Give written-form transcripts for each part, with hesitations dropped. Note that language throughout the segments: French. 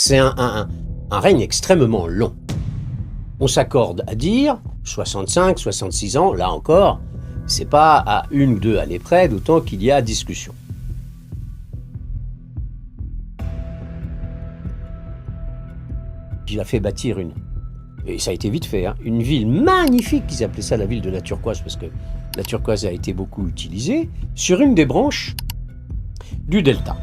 C'est un règne extrêmement long. On s'accorde à dire 65, 66 ans, là encore, c'est pas à une ou deux années près, d'autant qu'il y a discussion. Il a fait bâtir et ça a été vite fait, une ville magnifique, ils appelaient ça la ville de la turquoise, parce que la turquoise a été beaucoup utilisée, sur une des branches du delta.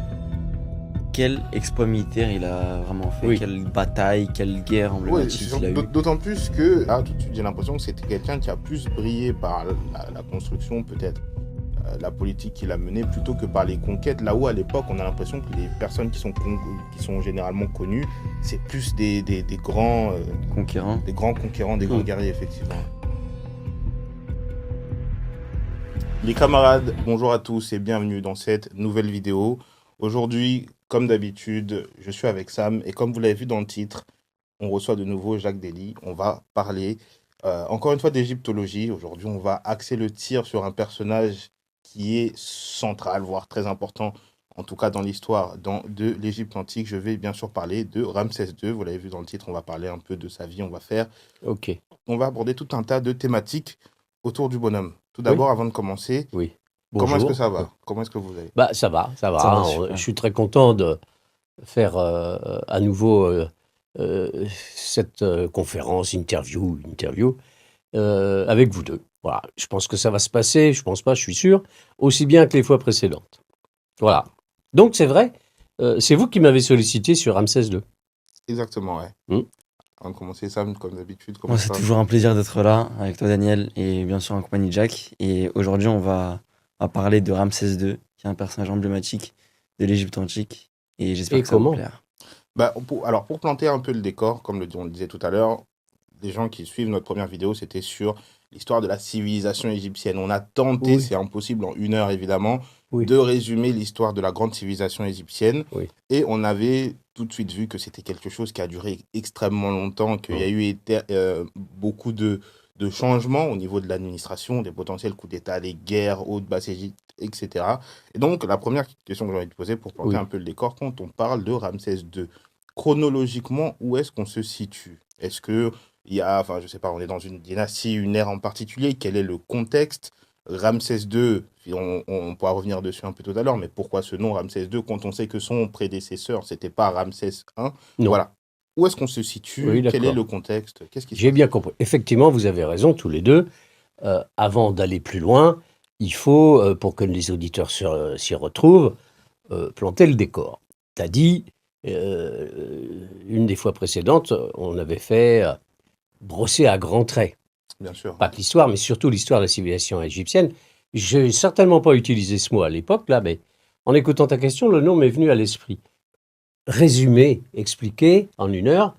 Quel exploit militaire il a vraiment fait, Oui. Quelle bataille, quelle guerre emblématique il a eu. D'autant plus que, là, tout de suite, j'ai l'impression que c'était quelqu'un qui a plus brillé par la construction, peut-être, la politique qu'il a menée, plutôt que par les conquêtes. Là où, à l'époque, on a l'impression que les personnes qui sont généralement connues, c'est plus des grands Conquérant. des grands conquérants, des grands guerriers, effectivement. Les camarades, bonjour à tous et bienvenue dans cette nouvelle vidéo. Aujourd'hui, comme d'habitude, je suis avec Sam et comme vous l'avez vu dans le titre, on reçoit de nouveau Jacques Dely. On va parler encore une fois d'égyptologie. Aujourd'hui, on va axer le tir sur un personnage qui est central, voire très important, en tout cas dans l'histoire de l'Égypte antique. Je vais bien sûr parler de Ramsès II. Vous l'avez vu dans le titre, on va parler un peu de sa vie. On va aborder tout un tas de thématiques autour du bonhomme. Tout d'abord, avant de commencer, Oui. comment est-ce Bonjour. que ça va? Comment est-ce que vous allez? Ça va. Ça va, super. Je suis très content de faire à nouveau cette conférence, interview avec vous deux. Voilà. Je pense que ça va se passer, je pense pas, je suis sûr, aussi bien que les fois précédentes. Voilà. Donc c'est vrai, c'est vous qui m'avez sollicité sur Ramsès II. Exactement, ouais. Hmm. Avant de commencer, Sam, comme d'habitude, Moi, c'est toujours un plaisir d'être là avec toi, Daniel, et bien sûr en compagnie de Jack. Et aujourd'hui, on va parler de Ramsès II, qui est un personnage emblématique de l'Égypte antique. Et j'espère Et que ça va vous comment plaire. Pour planter un peu le décor, comme on le disait tout à l'heure, les gens qui suivent notre première vidéo, c'était sur l'histoire de la civilisation égyptienne. On a tenté, Oui. c'est impossible en une heure évidemment, Oui. de résumer l'histoire de la grande civilisation égyptienne. Oui. Et on avait tout de suite vu que c'était quelque chose qui a duré extrêmement longtemps, qu'il y a eu beaucoup de changements au niveau de l'administration, des potentiels coups d'État, les guerres, haute, basse Égypte, etc. Et donc, la première question que j'ai envie de poser pour planter Oui. un peu le décor, quand on parle de Ramsès II, chronologiquement, où est-ce qu'on se situe? Est-ce que il y a, je sais pas, on est dans une dynastie, une ère en particulier? Quel est le contexte? Ramsès II, on pourra revenir dessus un peu tout à l'heure, mais pourquoi ce nom Ramsès II quand on sait que son prédécesseur, c'était pas Ramsès I? Non. Voilà. Où est-ce qu'on se situe? Oui, Quel est d'accord. le contexte? Qu'est-ce qui se J'ai passe? bien compris. Effectivement, vous avez raison, tous les deux. Avant d'aller plus loin, il faut, pour que les auditeurs s'y retrouvent, planter le décor. Tu as dit, une des fois précédentes, on avait fait brosser à grands traits. Bien sûr. Pas que l'histoire, mais surtout l'histoire de la civilisation égyptienne. Je n'ai certainement pas utilisé ce mot à l'époque, là, mais en écoutant ta question, le nom m'est venu à l'esprit. Résumer, expliquer en une heure,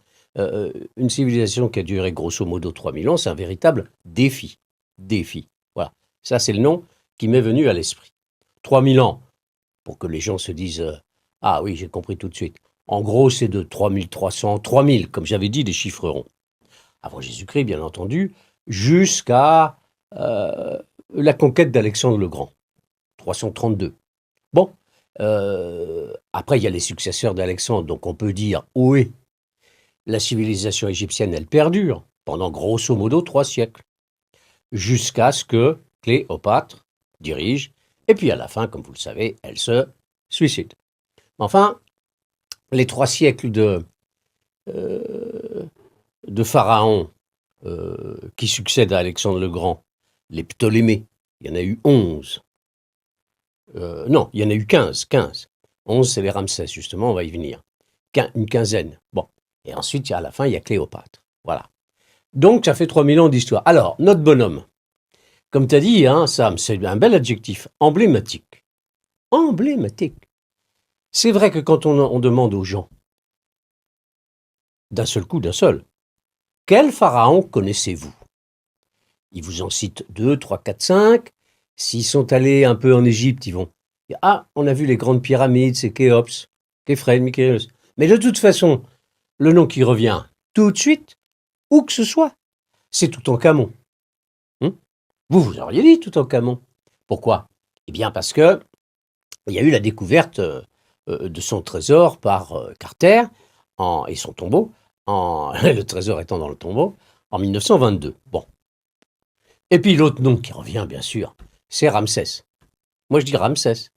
une civilisation qui a duré grosso modo 3000 ans, c'est un véritable défi. Défi. Voilà. Ça, c'est le nom qui m'est venu à l'esprit. 3000 ans, pour que les gens se disent ah oui, j'ai compris tout de suite. En gros, c'est de 3300, 3000, comme j'avais dit, des chiffres ronds. Avant Jésus-Christ, bien entendu, jusqu'à la conquête d'Alexandre le Grand, 332. Bon, après, il y a les successeurs d'Alexandre, donc on peut dire, oui, la civilisation égyptienne, elle perdure pendant grosso modo 3 siècles, jusqu'à ce que Cléopâtre dirige, et puis à la fin, comme vous le savez, elle se suicide. Enfin, les 3 siècles de pharaons qui succèdent à Alexandre le Grand, les Ptolémées, il y en a eu 11. Non, il y en a eu 15. 11, c'est les Ramsès, justement, on va y venir. Une quinzaine. Bon. Et ensuite, à la fin, il y a Cléopâtre. Voilà. Donc, ça fait 3000 ans d'histoire. Alors, notre bonhomme, comme tu as dit, Sam, c'est un bel adjectif, emblématique. Emblématique. C'est vrai que quand on demande aux gens, d'un seul, quel pharaon connaissez-vous? Ils vous en citent 2, 3, 4, 5. S'ils sont allés un peu en Égypte, ils vont dire, ah, on a vu les grandes pyramides, c'est Khéops, Khéphren, Mykénos. Mais de toute façon, le nom qui revient tout de suite, où que ce soit, c'est Toutankhamon. Vous auriez dit Toutankhamon. Pourquoi? Eh bien parce que il y a eu la découverte de son trésor par Carter et son tombeau, le trésor étant dans le tombeau, en 1922. Bon. Et puis l'autre nom qui revient, bien sûr, c'est Ramsès. Moi, je dis Ramsès.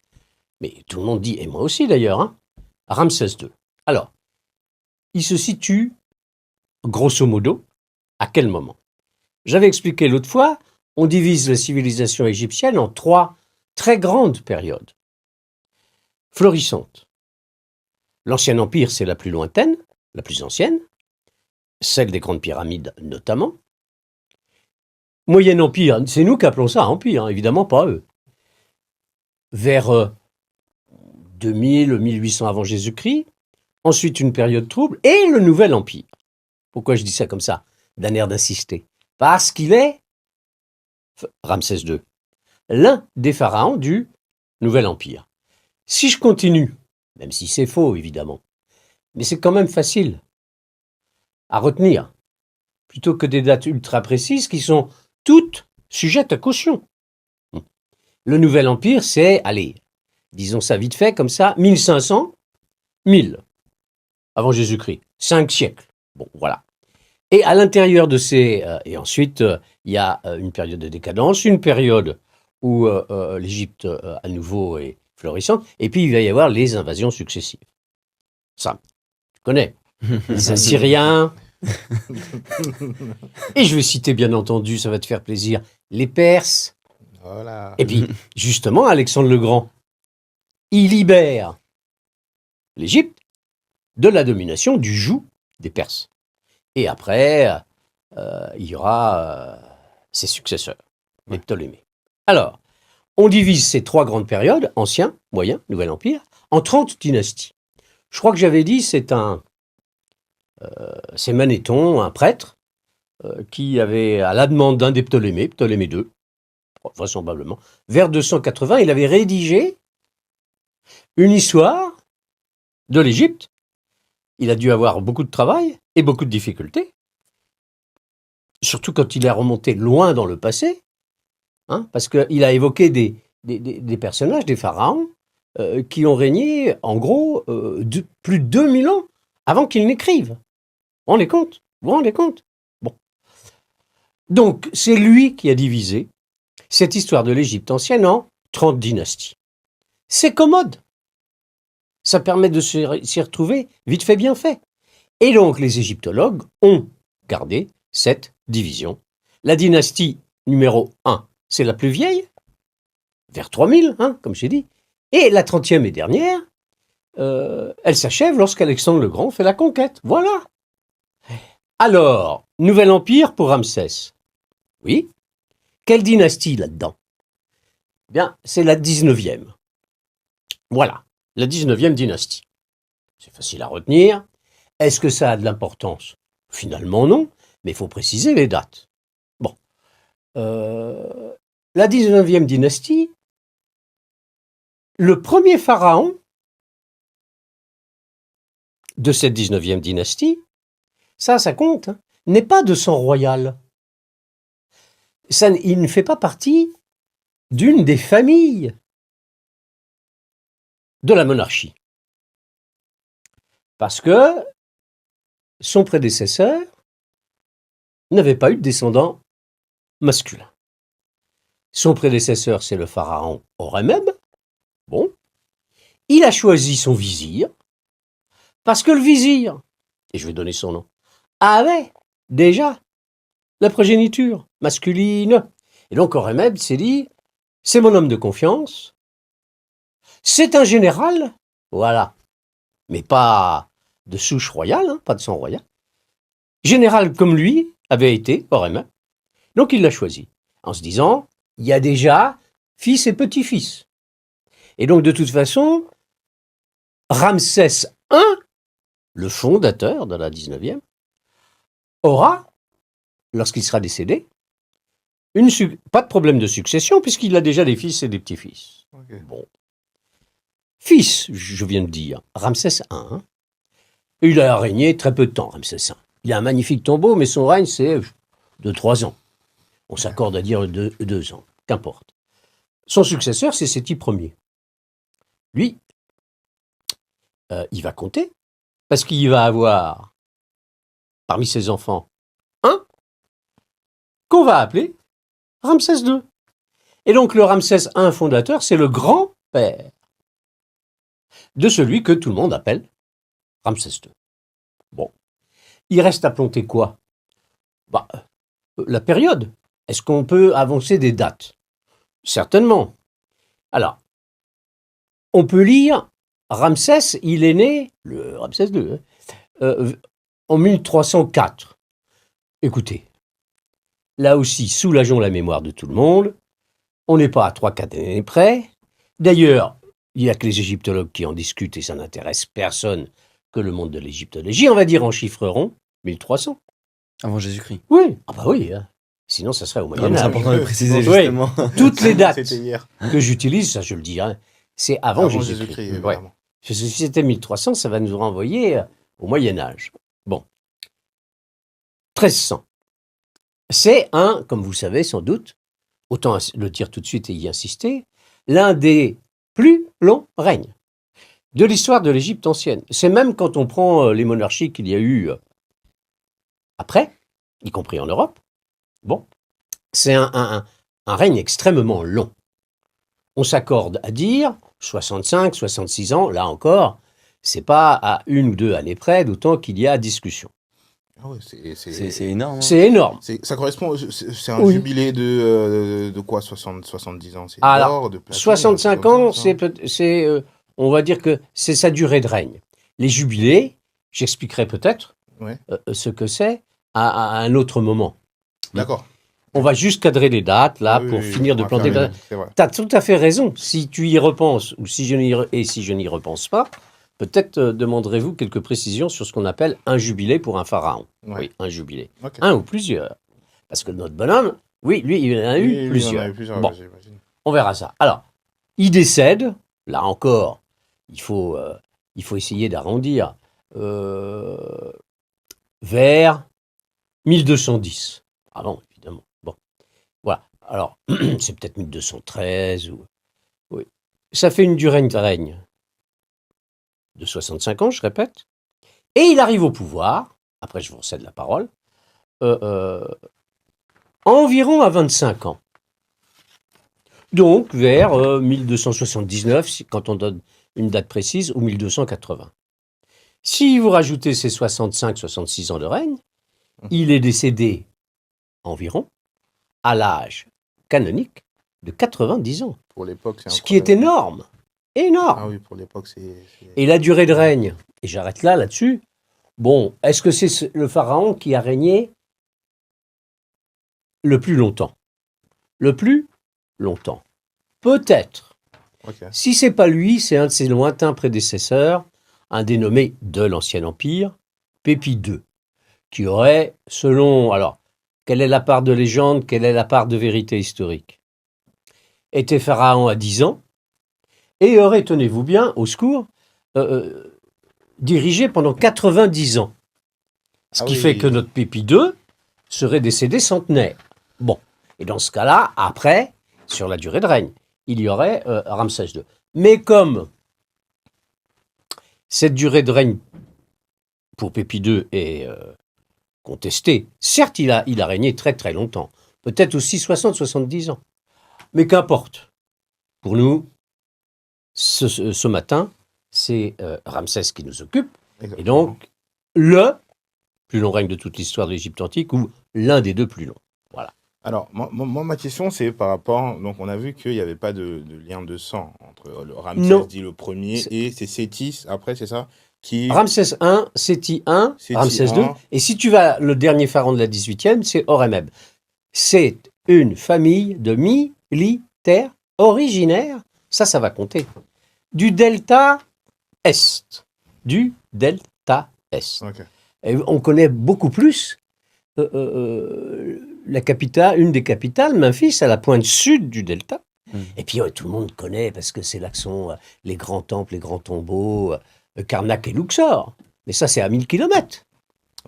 Mais tout le monde dit, et moi aussi d'ailleurs, hein, Ramsès II. Alors, il se situe, grosso modo, à quel moment? J'avais expliqué l'autre fois, on divise la civilisation égyptienne en 3 très grandes périodes. Florissantes. L'Ancien Empire, c'est la plus lointaine, la plus ancienne, celle des grandes pyramides notamment. Moyen Empire, c'est nous qui appelons ça empire, hein, évidemment pas eux. Vers 2000, 1800 avant Jésus-Christ, ensuite une période trouble, et le Nouvel Empire. Pourquoi je dis ça comme ça, d'un air d'insister? Parce qu'il est, Ramsès II, l'un des pharaons du Nouvel Empire. Si je continue, même si c'est faux évidemment, mais c'est quand même facile à retenir, plutôt que des dates ultra précises qui sont toutes sujettes à caution. Le Nouvel Empire, c'est, allez, disons ça vite fait, comme ça, 1500, 1000, avant Jésus-Christ, 5 siècles. Bon, voilà. Et à l'intérieur de ces... et ensuite, il y a une période de décadence, une période où l'Égypte, à nouveau, est florissante, et puis il va y avoir les invasions successives. Ça, tu connais. Les Assyriens. Et je vais citer, bien entendu, ça va te faire plaisir, les Perses. Voilà. Et puis, justement, Alexandre le Grand, il libère l'Égypte de la domination du joug des Perses. Et après, il y aura ses successeurs, les Ptolémées. Alors, on divise ces 3 grandes périodes, Ancien, Moyen, Nouvel Empire, en 30 dynasties. Je crois que j'avais dit, c'est Manéthon, un prêtre, qui avait, à la demande d'un des Ptolémées, Ptolémée II, vraisemblablement, vers 280, il avait rédigé une histoire de l'Égypte. Il a dû avoir beaucoup de travail et beaucoup de difficultés, surtout quand il est remonté loin dans le passé, hein, parce qu'il a évoqué des personnages, des pharaons, qui ont régné, en gros, plus de 2000 ans avant qu'ils n'écrivent. Vous vous rendez compte? Bon. Donc, c'est lui qui a divisé cette histoire de l'Égypte ancienne en 30 dynasties. C'est commode. Ça permet de s'y retrouver vite fait, bien fait. Et donc, les égyptologues ont gardé cette division. La dynastie numéro 1, c'est la plus vieille, vers 3000, hein, comme j'ai dit. Et la 30e et dernière, elle s'achève lorsqu'Alexandre le Grand fait la conquête. Voilà. Alors, Nouvel Empire pour Ramsès. Oui. Quelle dynastie là-dedans? Bien, c'est la 19e. Voilà, la 19e dynastie. C'est facile à retenir. Est-ce que ça a de l'importance? Finalement, non, mais il faut préciser les dates. Bon. La 19e dynastie, le premier pharaon de cette 19e dynastie, ça compte, hein, n'est pas de sang royal. Il ne fait pas partie d'une des familles de la monarchie. Parce que son prédécesseur n'avait pas eu de descendant masculin. Son prédécesseur, c'est le pharaon Horemheb. Bon. Il a choisi son vizir parce que le vizir, et je vais donner son nom, avait déjà la progéniture masculine. Et donc Horemheb s'est dit, c'est mon homme de confiance, c'est un général, voilà, mais pas de souche royale, hein, pas de sang royal. Général comme lui avait été Horemheb, donc il l'a choisi, en se disant, il y a déjà fils et petits-fils. Et donc de toute façon, Ramsès I, le fondateur de la 19e, aura, lorsqu'il sera décédé, pas de problème de succession, puisqu'il a déjà des fils et des petits-fils. Okay. Bon. Fils, je viens de dire, Ramsès I. Hein. Il a régné très peu de temps, Ramsès I. Il a un magnifique tombeau, mais son règne, c'est de 3 ans. On s'accorde à dire 2 ans, qu'importe. Son successeur, c'est Séti Ier. Lui, il va compter Parce qu'il va avoir, parmi ses enfants, un qu'on va appeler Ramsès II. Et donc le Ramsès I fondateur, c'est le grand-père de celui que tout le monde appelle Ramsès II. Bon. Il reste à planter quoi? La période. Est-ce qu'on peut avancer des dates? Certainement. Alors, on peut lire Ramsès, il est né, le Ramsès II, en 1304. Écoutez, là aussi, soulageons la mémoire de tout le monde. On n'est pas à 3-4 années près. D'ailleurs, il n'y a que les égyptologues qui en discutent et ça n'intéresse personne que le monde de l'égyptologie. On va dire en chiffre rond, 1300. Avant Jésus-Christ. Oui, ah bah oui. Hein. Sinon, ça serait au C'est Moyen-Âge. important de préciser, Oui. justement. Toutes les dates C'était hier. que j'utilise, ça je le dis, hein, c'est avant Jésus-Christ. Ouais. Évidemment. Parce que si c'était 1300, ça va nous renvoyer au Moyen-Âge. Bon. 1300. C'est comme vous le savez sans doute, autant le dire tout de suite et y insister, l'un des plus longs règnes de l'histoire de l'Égypte ancienne. C'est même quand on prend les monarchies qu'il y a eu après, y compris en Europe, bon, c'est un règne extrêmement long. On s'accorde à dire 65, 66 ans, là encore, c'est pas à 1 ou 2 années près, d'autant qu'il y a discussion. Ah ouais, C'est énorme. Hein. C'est énorme. Ça correspond, c'est un Oui. jubilé de quoi 70 ans? C'est Alors, d'or, de platine, 65 c'est ans, ça on va dire que c'est sa durée de règne. Les jubilés, j'expliquerai peut-être Ouais. ce que c'est à un autre moment. D'accord. On va juste cadrer les dates, là, Oui, pour oui, finir on de va planter. faire c'est vrai. Tu as tout à fait raison. Si tu y repenses, ou si je n'y repense pas, peut-être demanderez-vous quelques précisions sur ce qu'on appelle un jubilé pour un pharaon. Ouais. Oui, un jubilé. Ok. Un ou plusieurs. Parce que notre bonhomme, oui, lui, il en a Oui, eu oui, plusieurs. il y en a eu plusieurs, Bon. j'imagine. On verra ça. Alors, il décède, là encore, il faut essayer d'arrondir, vers 1210. Ah bon, évidemment. Bon, voilà. Alors, c'est peut-être 1213 ou... Oui. Ça fait une durée de règne de 65 ans, je répète. Et il arrive au pouvoir, après je vous cède la parole, environ à 25 ans. Donc, vers 1279, quand on donne une date précise, ou 1280. Si vous rajoutez ces 65-66 ans de règne, il est décédé environ à l'âge canonique de 90 ans. Pour l'époque, c'est Ce qui est énorme. Énorme. Ah oui, pour l'époque, c'est... Et la durée de règne, et j'arrête là-dessus, bon, est-ce que c'est le pharaon qui a régné le plus longtemps? Le plus longtemps. Peut-être. Ok. Si c'est pas lui, c'est un de ses lointains prédécesseurs, un dénommé de l'Ancien Empire, Pépi II, qui aurait, selon... Alors, quelle est la part de légende, quelle est la part de vérité historique? Était pharaon à 10 ans, et aurait, tenez-vous bien, au secours, dirigé pendant 90 ans. Ce qui fait que notre Pépi II serait décédé centenaire. Bon, et dans ce cas-là, après, sur la durée de règne, il y aurait Ramsès II. Mais comme cette durée de règne pour Pépi II est contestée, certes, il a régné très très longtemps, peut-être aussi 60-70 ans, mais qu'importe. Pour nous, ce matin, c'est Ramsès qui nous occupe, Exactement. et donc le plus long règne de toute l'histoire de l'Égypte antique, ou l'un des deux plus longs. Voilà. Alors, moi, ma question, c'est par rapport... Donc, on a vu qu'il n'y avait pas de lien de sang entre le Ramsès Non. dit le premier et c'est Sétis, après, c'est ça qui... Ramsès I, Séti I, Ramsès II, et si tu vas, le dernier pharaon de la 18e, c'est Horemheb. C'est une famille de militaires originaires, ça va compter, du delta Est. Du delta Est. Ok. Et on connaît beaucoup plus la capitale, une des capitales, Memphis, à la pointe sud du delta. Et puis tout le monde connaît, parce que c'est là que sont les grands temples, les grands tombeaux, Karnak et Luxor. Mais ça, c'est à 1000 km.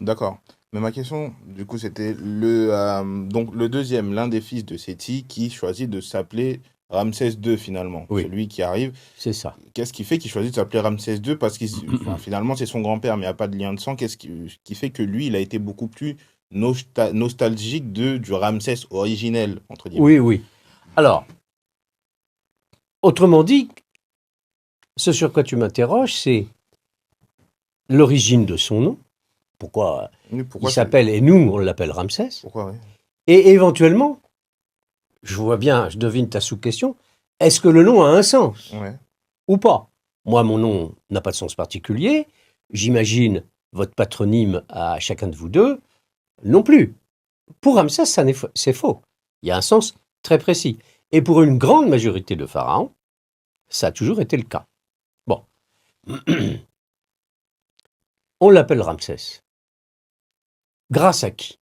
D'accord. Mais ma question, du coup, c'était donc le deuxième, l'un des fils de Séti, qui choisit de s'appeler Ramsès II finalement, Oui. celui qui arrive. C'est ça. Qu'est-ce qui fait qu'il choisit de s'appeler Ramsès II? Parce que finalement, c'est son grand-père, mais il n'y a pas de lien de sang. Qu'est-ce qui fait que lui, il a été beaucoup plus nostalgique du Ramsès originel, entre guillemets? Oui, oui. Alors, autrement dit, ce sur quoi tu m'interroges, c'est l'origine de son nom. Pourquoi Oui, il s'appelle, et nous, on l'appelle Ramsès. Pourquoi, oui. Et éventuellement, je vois bien, je devine ta sous-question, est-ce que le nom a un sens Ouais. ou pas? Moi, mon nom n'a pas de sens particulier. J'imagine votre patronyme à chacun de vous deux non plus. Pour Ramsès, c'est faux. Il y a un sens très précis. Et pour une grande majorité de pharaons, ça a toujours été le cas. Bon. On l'appelle Ramsès. Grâce à qui?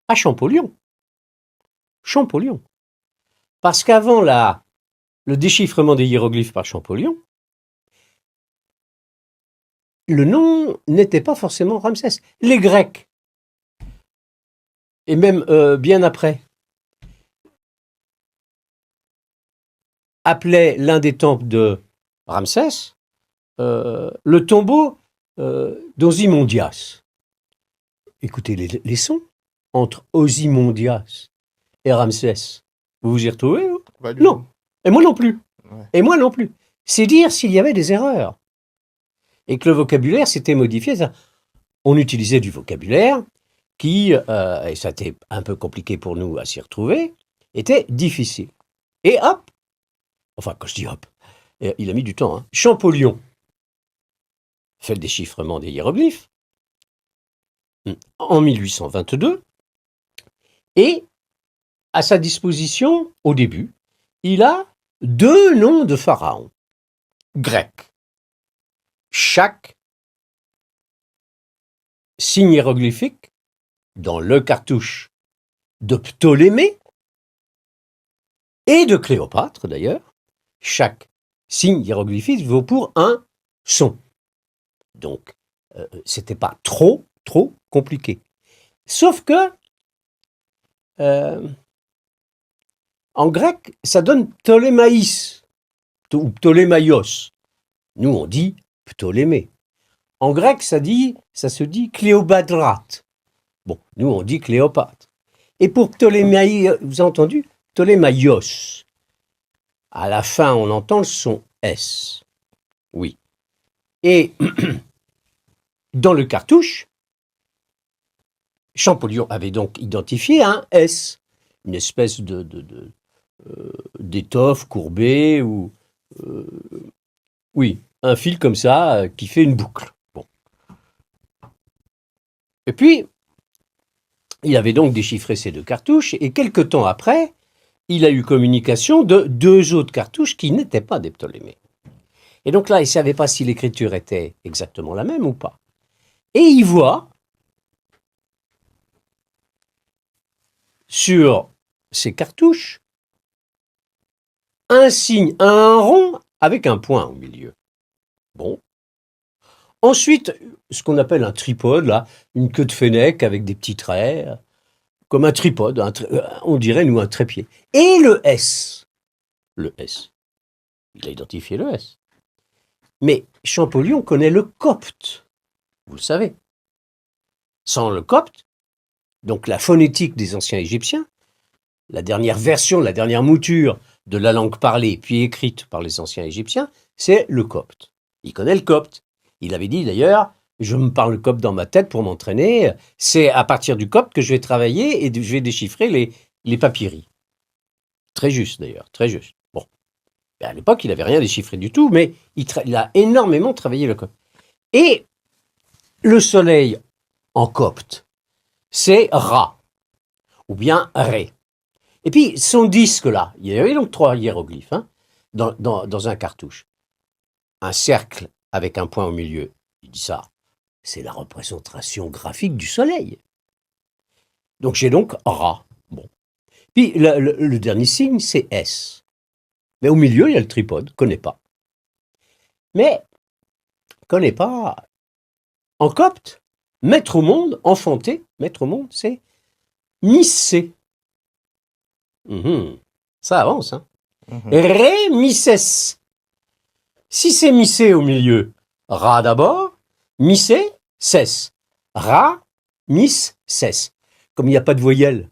À Champollion. Champollion. Parce qu'avant le déchiffrement des hiéroglyphes par Champollion, le nom n'était pas forcément Ramsès. Les Grecs, et même bien après, appelaient l'un des temples de Ramsès le tombeau d'Ozymandias. Écoutez les sons entre Ozymandias et Ramsès. Vous vous y retrouvez, vous? Pas du Non. tout. Et moi non plus. Ouais. Et moi non plus. C'est dire s'il y avait des erreurs. Et que le vocabulaire s'était modifié. On utilisait du vocabulaire qui, et ça a été un peu compliqué pour nous à s'y retrouver, était difficile. Et hop, enfin quand je dis hop, il a mis du temps, hein. Champollion fait le déchiffrement des hiéroglyphes en 1822, et à sa disposition, au début, il a 2 noms de pharaons grecs. Chaque signe hiéroglyphique dans le cartouche de Ptolémée et de Cléopâtre d'ailleurs, chaque signe hiéroglyphique vaut pour un son. Donc, c'était pas trop compliqué. Sauf que en grec, ça donne Ptolémaïs ou Ptolémaios. Nous, on dit Ptolémée. En grec, ça se dit Cléobadrate. Bon, nous, on dit Cléopâtre. Et pour Ptolémaïs, vous avez entendu? Ptolémaios. À la fin, on entend le son S. Oui. Et dans le cartouche, Champollion avait donc identifié un S, une espèce d'étoffe courbée ou oui, un fil comme ça qui fait une boucle. Bon. Et puis, il avait donc déchiffré ces 2 cartouches et quelque temps après, il a eu communication de 2 autres cartouches qui n'étaient pas des Ptolémées. Et donc là, il ne savait pas si l'écriture était exactement la même ou pas. Et il voit sur ces cartouches un signe, un rond avec un point au milieu. Bon. Ensuite, ce qu'on appelle un tripode, là, une queue de fennec avec des petits traits, comme un tripode, on dirait, nous, un trépied. Et le S. Le S. Il a identifié le S. Mais Champollion connaît le copte, vous le savez. Sans le copte, donc la phonétique des anciens Égyptiens, la dernière version, la dernière mouture de la langue parlée puis écrite par les anciens Égyptiens, c'est le copte. Il connaît le copte. Il avait dit d'ailleurs, je me parle le copte dans ma tête pour m'entraîner, c'est à partir du copte que je vais travailler et je vais déchiffrer les papyries. Très juste d'ailleurs, très juste. Bon. À l'époque, il n'avait rien déchiffré du tout, mais il a énormément travaillé le copte. Et le soleil en copte, c'est Ra, ou bien Ré. Et puis, son disque là, il y avait donc 3 hiéroglyphes dans un cartouche. Un cercle avec un point au milieu. Il dit ça, c'est la représentation graphique du soleil. Donc, j'ai donc Ra. Bon. Puis, le dernier signe, c'est S. Mais au milieu, il y a le tripode, connaît pas. Mais, connaît pas. En copte, mettre au monde, enfanter, mettre au monde, c'est Nissé. Ça avance, hein. Mhm. Ré, mi, cesse. Si c'est mi, cé au milieu, ra d'abord, mi, cé, cesse. Ra, mis, cesse. Comme il n'y a pas de voyelle.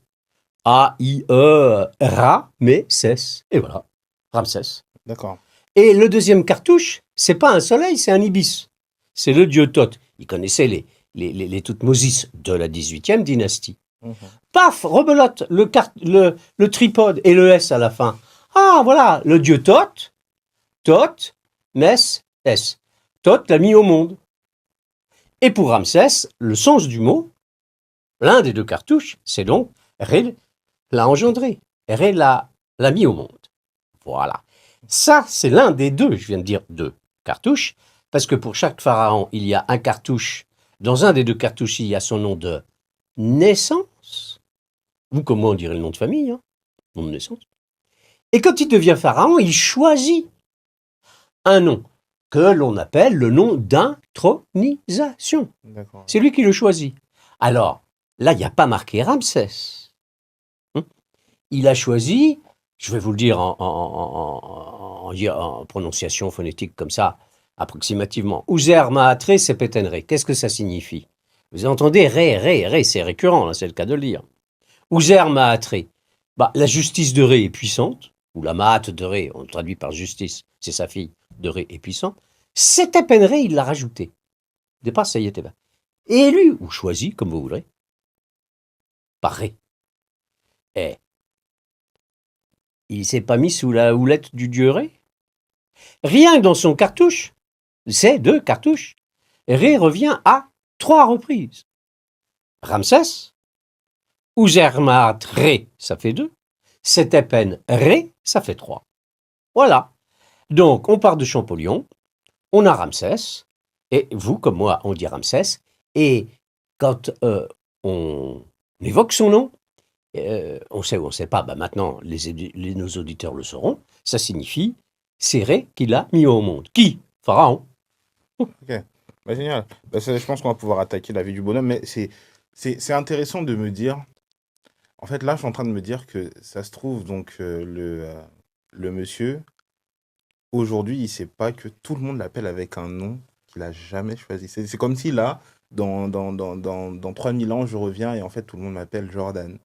A, I, E, ra, mais, cesse. Et voilà. Ramsès. D'accord. Et le deuxième cartouche, c'est pas un soleil, c'est un ibis. C'est le dieu Thoth. Il connaissait les Toutmosis de la 18e dynastie. Mhm. Paf, rebelote le tripode et le S à la fin. Ah, voilà, le dieu Thoth, Thoth, Mess, S. Thoth l'a mis au monde. Et pour Ramsès, le sens du mot, l'un des deux cartouches, c'est donc Ré l'a engendré. Ré l'a mis au monde. Voilà. Ça, c'est l'un des deux, je viens de dire deux cartouches, parce que pour chaque pharaon, il y a un cartouche. Dans un des deux cartouches, il y a son nom de naissance. Ou comment on dirait le nom de famille, hein, nom de naissance. Et quand il devient pharaon, il choisit un nom que l'on appelle le nom d'intronisation. D'accord. C'est lui qui le choisit. Alors, là, il n'y a pas marqué Ramsès. Il a choisi, je vais vous le dire en prononciation phonétique comme ça, approximativement. Uzer Maatré Sepetenre. Qu'est-ce que ça signifie? Vous entendez Ré, c'est récurrent, là, c'est le cas de le lire. Uzer Maatré. Bah, la justice de Ré est puissante, ou la Maat de Ré, on le traduit par justice, c'est sa fille, de Ré est puissante. Sepetenre, il l'a rajouté. Au départ, ça y était. Élu, ou choisi, comme vous voudrez, par Ré. Et il s'est pas mis sous la houlette du dieu Ré. Rien que dans son cartouche, c'est 2 cartouches, Ré revient à 3 reprises. Ramsès, Ousermat Ré, ça fait 2. Setepen Ré, ça fait 3. Voilà. Donc, on part de Champollion, on a Ramsès, et vous, comme moi, on dit Ramsès, et quand on évoque son nom, on sait ou on ne sait pas, bah maintenant nos auditeurs le sauront, ça signifie c'est Ré qui l'a mis au monde. Qui? Pharaon. Ok. Bah, génial. Bah, je pense qu'on va pouvoir attaquer la vie du bonhomme, mais c'est intéressant de me dire. En fait, là, je suis en train de me dire que ça se trouve, donc, le monsieur, aujourd'hui, il ne sait pas que tout le monde l'appelle avec un nom qu'il n'a jamais choisi. C'est comme si là, dans 3000 ans, je reviens et en fait, tout le monde m'appelle Jordan.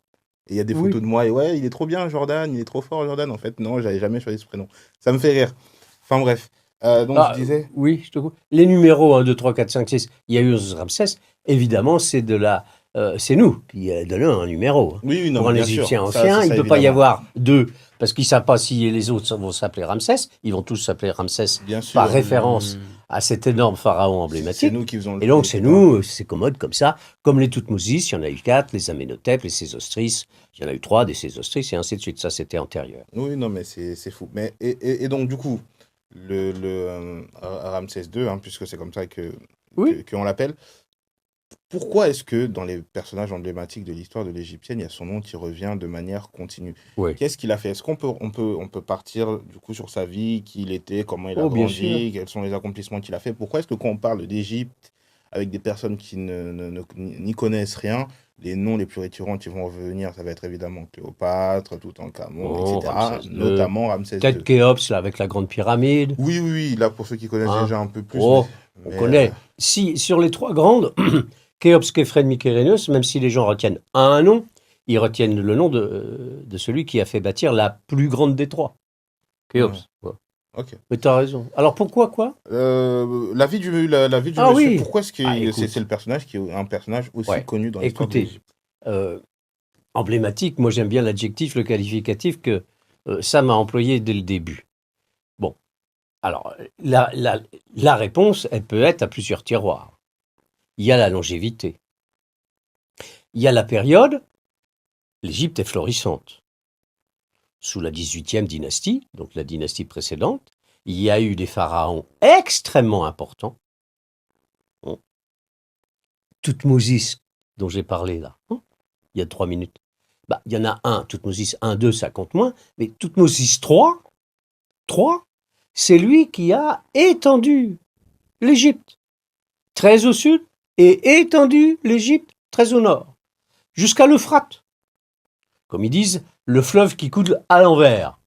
Et il y a des Oui. photos de moi et ouais, il est trop bien, Jordan, il est trop fort, Jordan. En fait, non, j'avais jamais choisi ce prénom. Ça me fait rire. Enfin bref. Donc, je disais. Oui, je te coupe. Les numéros 1, 2, 3, 4, 5, 6, il y a eu Ramsès. Évidemment, c'est c'est nous qui donnons un numéro. Oui, oui, non, Pour mais un bien sûr. Égyptien Ça, ancien, ça, il ne ça, peut pas y évidemment. avoir 2, parce qu'ils ne savent pas si les autres vont s'appeler Ramsès. Ils vont tous s'appeler Ramsès Bien sûr. par référence à cet énorme pharaon C'est emblématique. nous qui faisons le Et donc, truc, c'est et ben, nous, c'est commode comme ça. Comme les Toutmosis, il y en a eu 4, les Amenhotep, les Sésostris, il y en a eu 3, des Sésostris, et ainsi de suite. Ça, c'était antérieur. Oui, non, mais c'est fou. Mais, et donc, du coup, Ramsès II, hein, puisque c'est comme ça Oui. qu'on l'appelle, pourquoi est-ce que dans les personnages emblématiques de l'histoire de l'Égyptienne, il y a son nom qui revient de manière continue? Oui. Qu'est-ce qu'il a fait? Est-ce qu'on peut partir du coup sur sa vie, qui il était, comment il a Oh, bien sûr. grandi, quels sont les accomplissements qu'il a fait? Pourquoi est-ce que quand on parle d'Égypte avec des personnes qui n'y connaissent rien, les noms les plus récurrents qui vont revenir, ça va être évidemment Cléopâtre, Toutankhamon, Oh, etc. Ramsès II. Notamment Ramsès Peut-être II. Khéops, là, avec la grande pyramide. Oui, oui, oui, là pour ceux qui connaissent Hein. déjà un peu plus, Oh, on mais, connaît. Si, sur les 3 grandes, Khéops, Képhren, Mykérinos, même si les gens retiennent un nom, ils retiennent le nom de celui qui a fait bâtir la plus grande des 3. Khéops. Ouais. ok. Mais t'as raison. Alors pourquoi quoi? La vie la vie du Ah monsieur, oui. pourquoi est-ce que Ah, écoute. c'est le personnage qui est un personnage aussi Ouais. connu dans l'histoire de Écoutez, l'Égypte? emblématique, moi j'aime bien l'adjectif, le qualificatif que Sam a employé dès le début. Bon, alors la réponse, elle peut être à plusieurs tiroirs. Il y a la longévité. Il y a la période, l'Égypte est florissante. Sous la 18e dynastie, donc la dynastie précédente, il y a eu des pharaons extrêmement importants. Bon. Toutmosis, dont j'ai parlé là, il y a 3 minutes. Bah, il y en a un, Toutmosis 1, 2, ça compte moins, mais Toutmosis 3, c'est lui qui a étendu l'Égypte, très au sud, et étendu l'Égypte, très au nord, jusqu'à l'Euphrate. Comme ils disent, le fleuve qui coule à l'envers.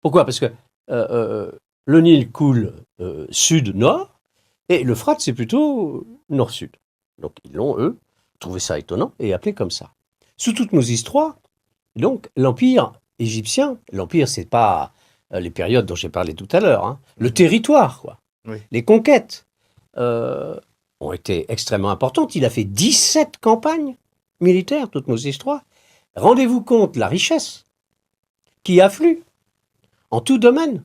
Pourquoi? Parce que le Nil coule sud-nord et l'Euphrate, c'est plutôt nord-sud. Donc, ils l'ont, eux, trouvé ça étonnant et appelé comme ça. Sous toutes nos histoires, donc, l'Empire égyptien, l'Empire, c'est pas les périodes dont j'ai parlé tout à l'heure, hein, le territoire, quoi. Oui. Les conquêtes ont été extrêmement importantes. Il a fait 17 campagnes militaires, toutes nos histoires. Rendez-vous compte la richesse qui afflue en tout domaine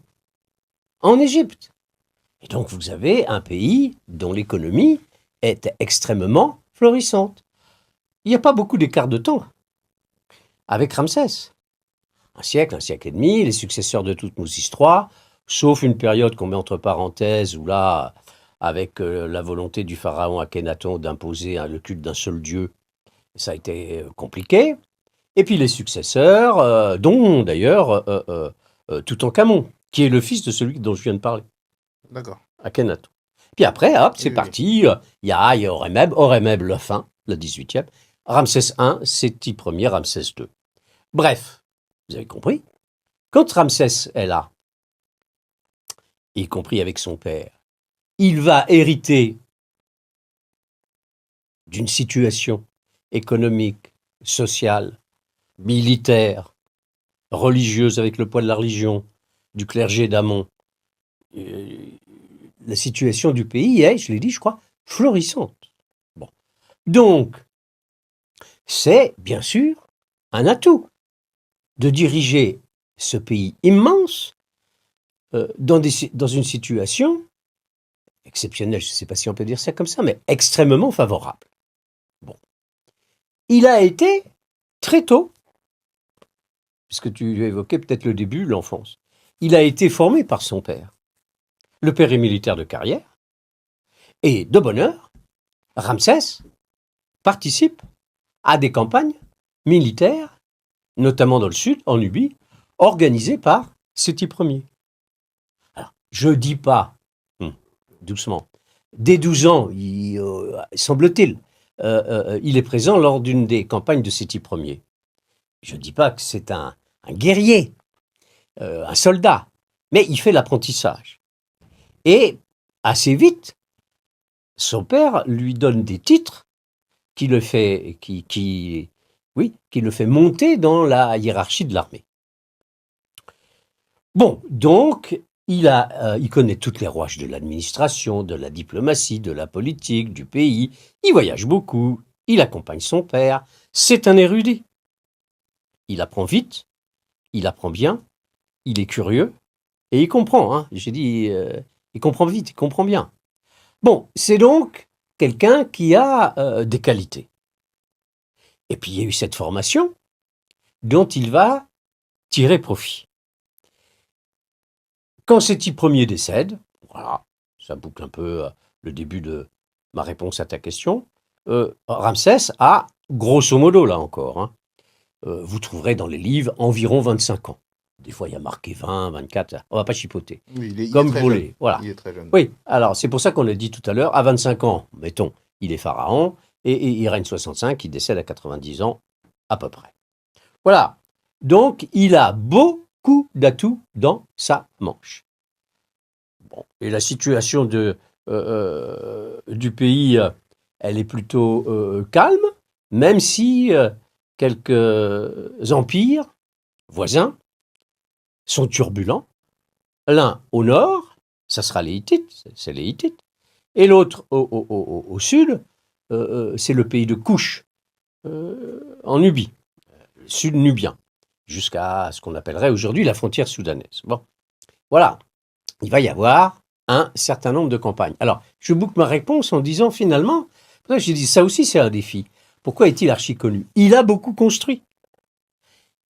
en Égypte. Et donc, vous avez un pays dont l'économie est extrêmement florissante. Il n'y a pas beaucoup d'écart de temps avec Ramsès. Un siècle et demi, les successeurs de toutes nos histoires, sauf une période qu'on met entre parenthèses, où là, avec la volonté du pharaon Akhenaton d'imposer le culte d'un seul dieu, ça a été compliqué. Et puis les successeurs, dont d'ailleurs Toutankhamon, qui est le fils de celui dont je viens de parler, D'accord. Akhenaton. Puis après, hop, c'est Oui, oui. parti, il y a Horemheb la fin, le 18e, Ramsès I, Séti Ier, Ramsès II. Bref, vous avez compris, quand Ramsès est là, y compris avec son père, il va hériter d'une situation économique, sociale, militaire, religieuse avec le poids de la religion, du clergé d'Amon. La situation du pays est, je l'ai dit, je crois, florissante. Bon. Donc, c'est bien sûr un atout de diriger ce pays immense dans une situation exceptionnelle, je ne sais pas si on peut dire ça comme ça, mais extrêmement favorable. Bon. Il a été très tôt, puisque tu évoquais peut-être le début, l'enfance, il a été formé par son père. Le père est militaire de carrière, et de bonne heure, Ramsès participe à des campagnes militaires, notamment dans le sud, en Nubie, organisées par Séti Ier. Alors, je ne dis pas, doucement, dès 12 ans, semble-t-il, il est présent lors d'une des campagnes de Séti Ier. Je ne dis pas que c'est un guerrier, un soldat, mais il fait l'apprentissage. Et assez vite, son père lui donne des titres qui le fait, qui le fait monter dans la hiérarchie de l'armée. Bon, donc, il connaît toutes les rouages de l'administration, de la diplomatie, de la politique, du pays. Il voyage beaucoup, il accompagne son père. C'est un érudit. Il apprend vite, il apprend bien, il est curieux et il comprend. Hein. J'ai dit, il comprend vite, il comprend bien. Bon, c'est donc quelqu'un qui a des qualités. Et puis il y a eu cette formation dont il va tirer profit. Quand Séti Ier décède, voilà, ça boucle un peu le début de ma réponse à ta question, Ramsès a, grosso modo là encore, hein, vous trouverez dans les livres environ 25 ans. Des fois, il y a marqué 20, 24, on ne va pas chipoter. Oui, il Comme est très vous jeune. voulez. Voilà. Il est très jeune. Oui, alors c'est pour ça qu'on l'a dit tout à l'heure, à 25 ans, mettons, il est pharaon, et il règne 65, il décède à 90 ans, à peu près. Voilà. Donc, il a beaucoup d'atouts dans sa manche. Bon. Et la situation du pays, elle est plutôt calme, même si quelques empires voisins sont turbulents. L'un au nord, ça sera les Hittites, c'est les Hittites, et l'autre au sud, c'est le pays de Couche, en Nubie, sud nubien, jusqu'à ce qu'on appellerait aujourd'hui la frontière soudanaise. Bon, voilà, il va y avoir un certain nombre de campagnes. Alors, je boucle ma réponse en disant finalement, j'ai dit ça aussi c'est un défi. Pourquoi est-il archi connu? Il a beaucoup construit.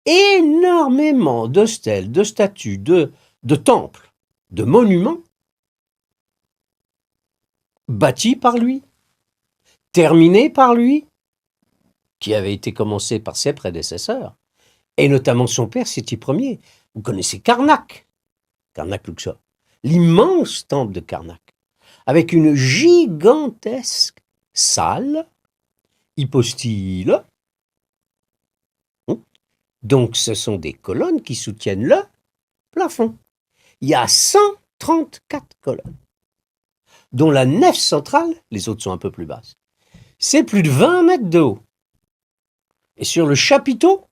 Énormément de stèles, de statues, de temples, de monuments bâtis par lui, terminés par lui, qui avaient été commencés par ses prédécesseurs, et notamment son père, Séti Ier. Vous connaissez Karnak, Karnak-Luxor, l'immense temple de Karnak, avec une gigantesque salle, hypostyle. Donc ce sont des colonnes qui soutiennent le plafond. Il y a 134 colonnes, dont la nef centrale, les autres sont un peu plus basses, c'est plus de 20 mètres de haut. Et sur le chapiteau,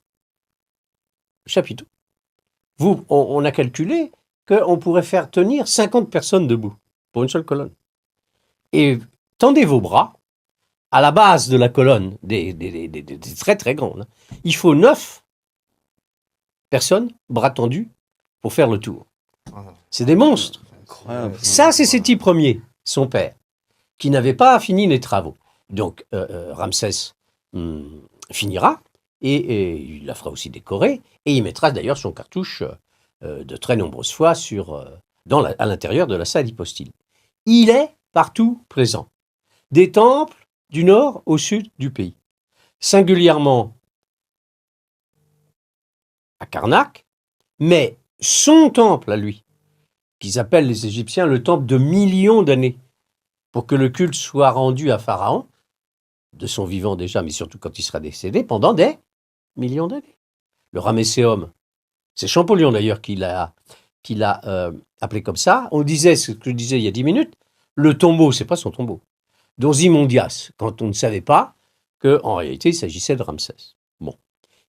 on a calculé qu'on pourrait faire tenir 50 personnes debout pour une seule colonne. Et tendez vos bras à la base de la colonne, des très très grandes. Il faut 9 personnes, bras tendus, pour faire le tour. C'est des monstres. Incroyable. Ça, c'est Séti Ier, son père, qui n'avait pas fini les travaux. Donc, Ramsès finira, et il la fera aussi décorer, et il mettra d'ailleurs son cartouche de très nombreuses fois à l'intérieur de la salle hypostyle. Il est partout présent. Des temples du nord au sud du pays. Singulièrement à Karnak, mais son temple à lui, qu'ils appellent les Égyptiens le temple de millions d'années, pour que le culte soit rendu à Pharaon, de son vivant déjà, mais surtout quand il sera décédé, pendant des millions d'années. Le Ramesséum, c'est Champollion d'ailleurs qui l'a appelé comme ça. On disait, ce que je disais il y a 10 minutes, le tombeau, c'est pas son tombeau. D'Ozymandias, quand on ne savait pas qu'en réalité il s'agissait de Ramsès. Bon.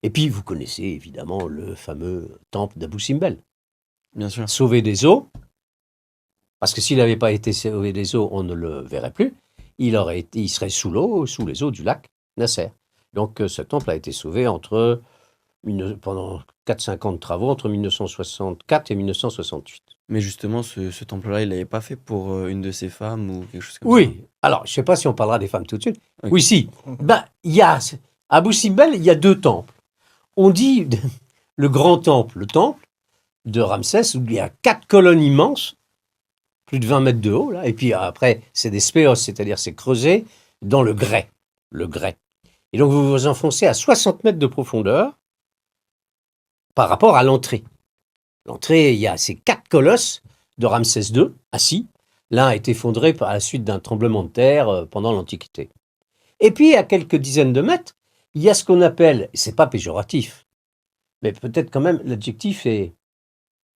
Et puis vous connaissez évidemment le fameux temple d'Abou Simbel. Bien sûr. Sauvé des eaux, parce que s'il n'avait pas été sauvé des eaux, on ne le verrait plus. Il serait sous l'eau, sous les eaux du lac Nasser. Donc ce temple a été sauvé pendant 4-5 ans de travaux, entre 1964 et 1968. Mais justement, ce temple-là, il l'avait pas fait pour une de ses femmes ou quelque chose comme ça. Oui, alors je ne sais pas si on parlera des femmes tout de suite. Ok. Oui, si. Il y a, à Abou Simbel, il y a 2 temples. On dit le grand temple, le temple de Ramsès, où il y a 4 colonnes immenses, plus de 20 mètres de haut, là, et puis après, c'est des spéos, c'est-à-dire c'est creusé dans le grès. Le grès. Et donc vous vous enfoncez à 60 mètres de profondeur par rapport à l'entrée. L'entrée, il y a ces 4 colosses de Ramsès II, assis. L'un a été effondré à la suite d'un tremblement de terre pendant l'Antiquité. Et puis, à quelques dizaines de mètres, il y a ce qu'on appelle, c'est pas péjoratif, mais peut-être quand même l'adjectif est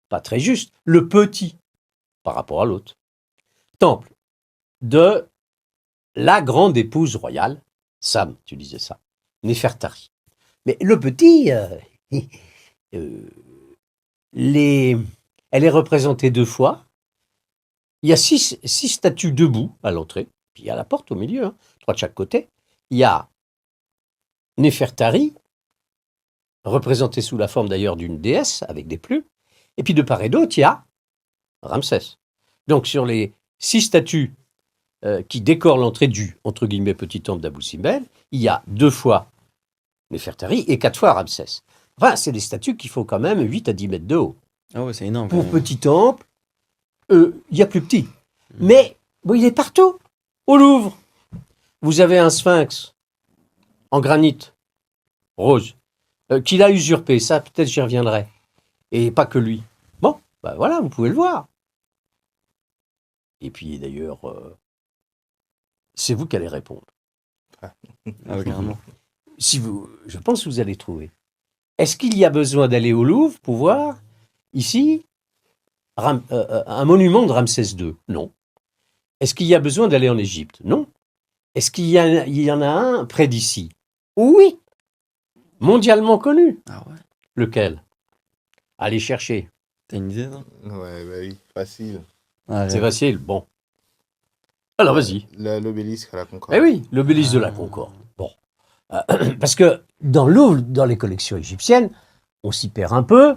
pas très juste, le petit par rapport à l'autre. Temple de la grande épouse royale, Sam, tu disais ça, Néfertari. Mais le petit, elle est représentée 2 fois. Il y a 6 statues debout à l'entrée, puis il y a la porte au milieu, 3 de chaque côté. Il y a Néfertari, représentée sous la forme d'ailleurs d'une déesse avec des plumes, et puis de part et d'autre, il y a Ramsès. Donc sur les 6 statues qui décorent l'entrée du, entre guillemets, petit temple d'Abou Simbel, il y a 2 fois Néfertari et 4 fois Ramsès. Enfin, c'est des statues qui font quand même 8 à 10 mètres de haut. Ah ouais, c'est énorme. Pour quand même. petit temple, il y a plus petit. Mais bon, il est partout. Au Louvre, vous avez un sphinx en granit rose qu'il a usurpé. Ça, peut-être j'y reviendrai. Et pas que lui. Bon, ben voilà, vous pouvez le voir. Et puis d'ailleurs, c'est vous qui allez répondre. Ah ouais, carrément. Je pense que vous allez trouver. Est-ce qu'il y a besoin d'aller au Louvre pour voir ici un monument de Ramsès II? Non. Est-ce qu'il y a besoin d'aller en Égypte? Non. Est-ce qu'il y en a un près d'ici? Oui. Mondialement connu. Ah ouais. Lequel? Allez chercher. T'as une idée, non? Ouais, bah oui, facile. Ah, C'est facile. Bon. Alors vas-y. L'obélisque à la Concorde. Eh oui, l'obélisque de la Concorde. Bon. Parce que dans les collections égyptiennes, on s'y perd un peu.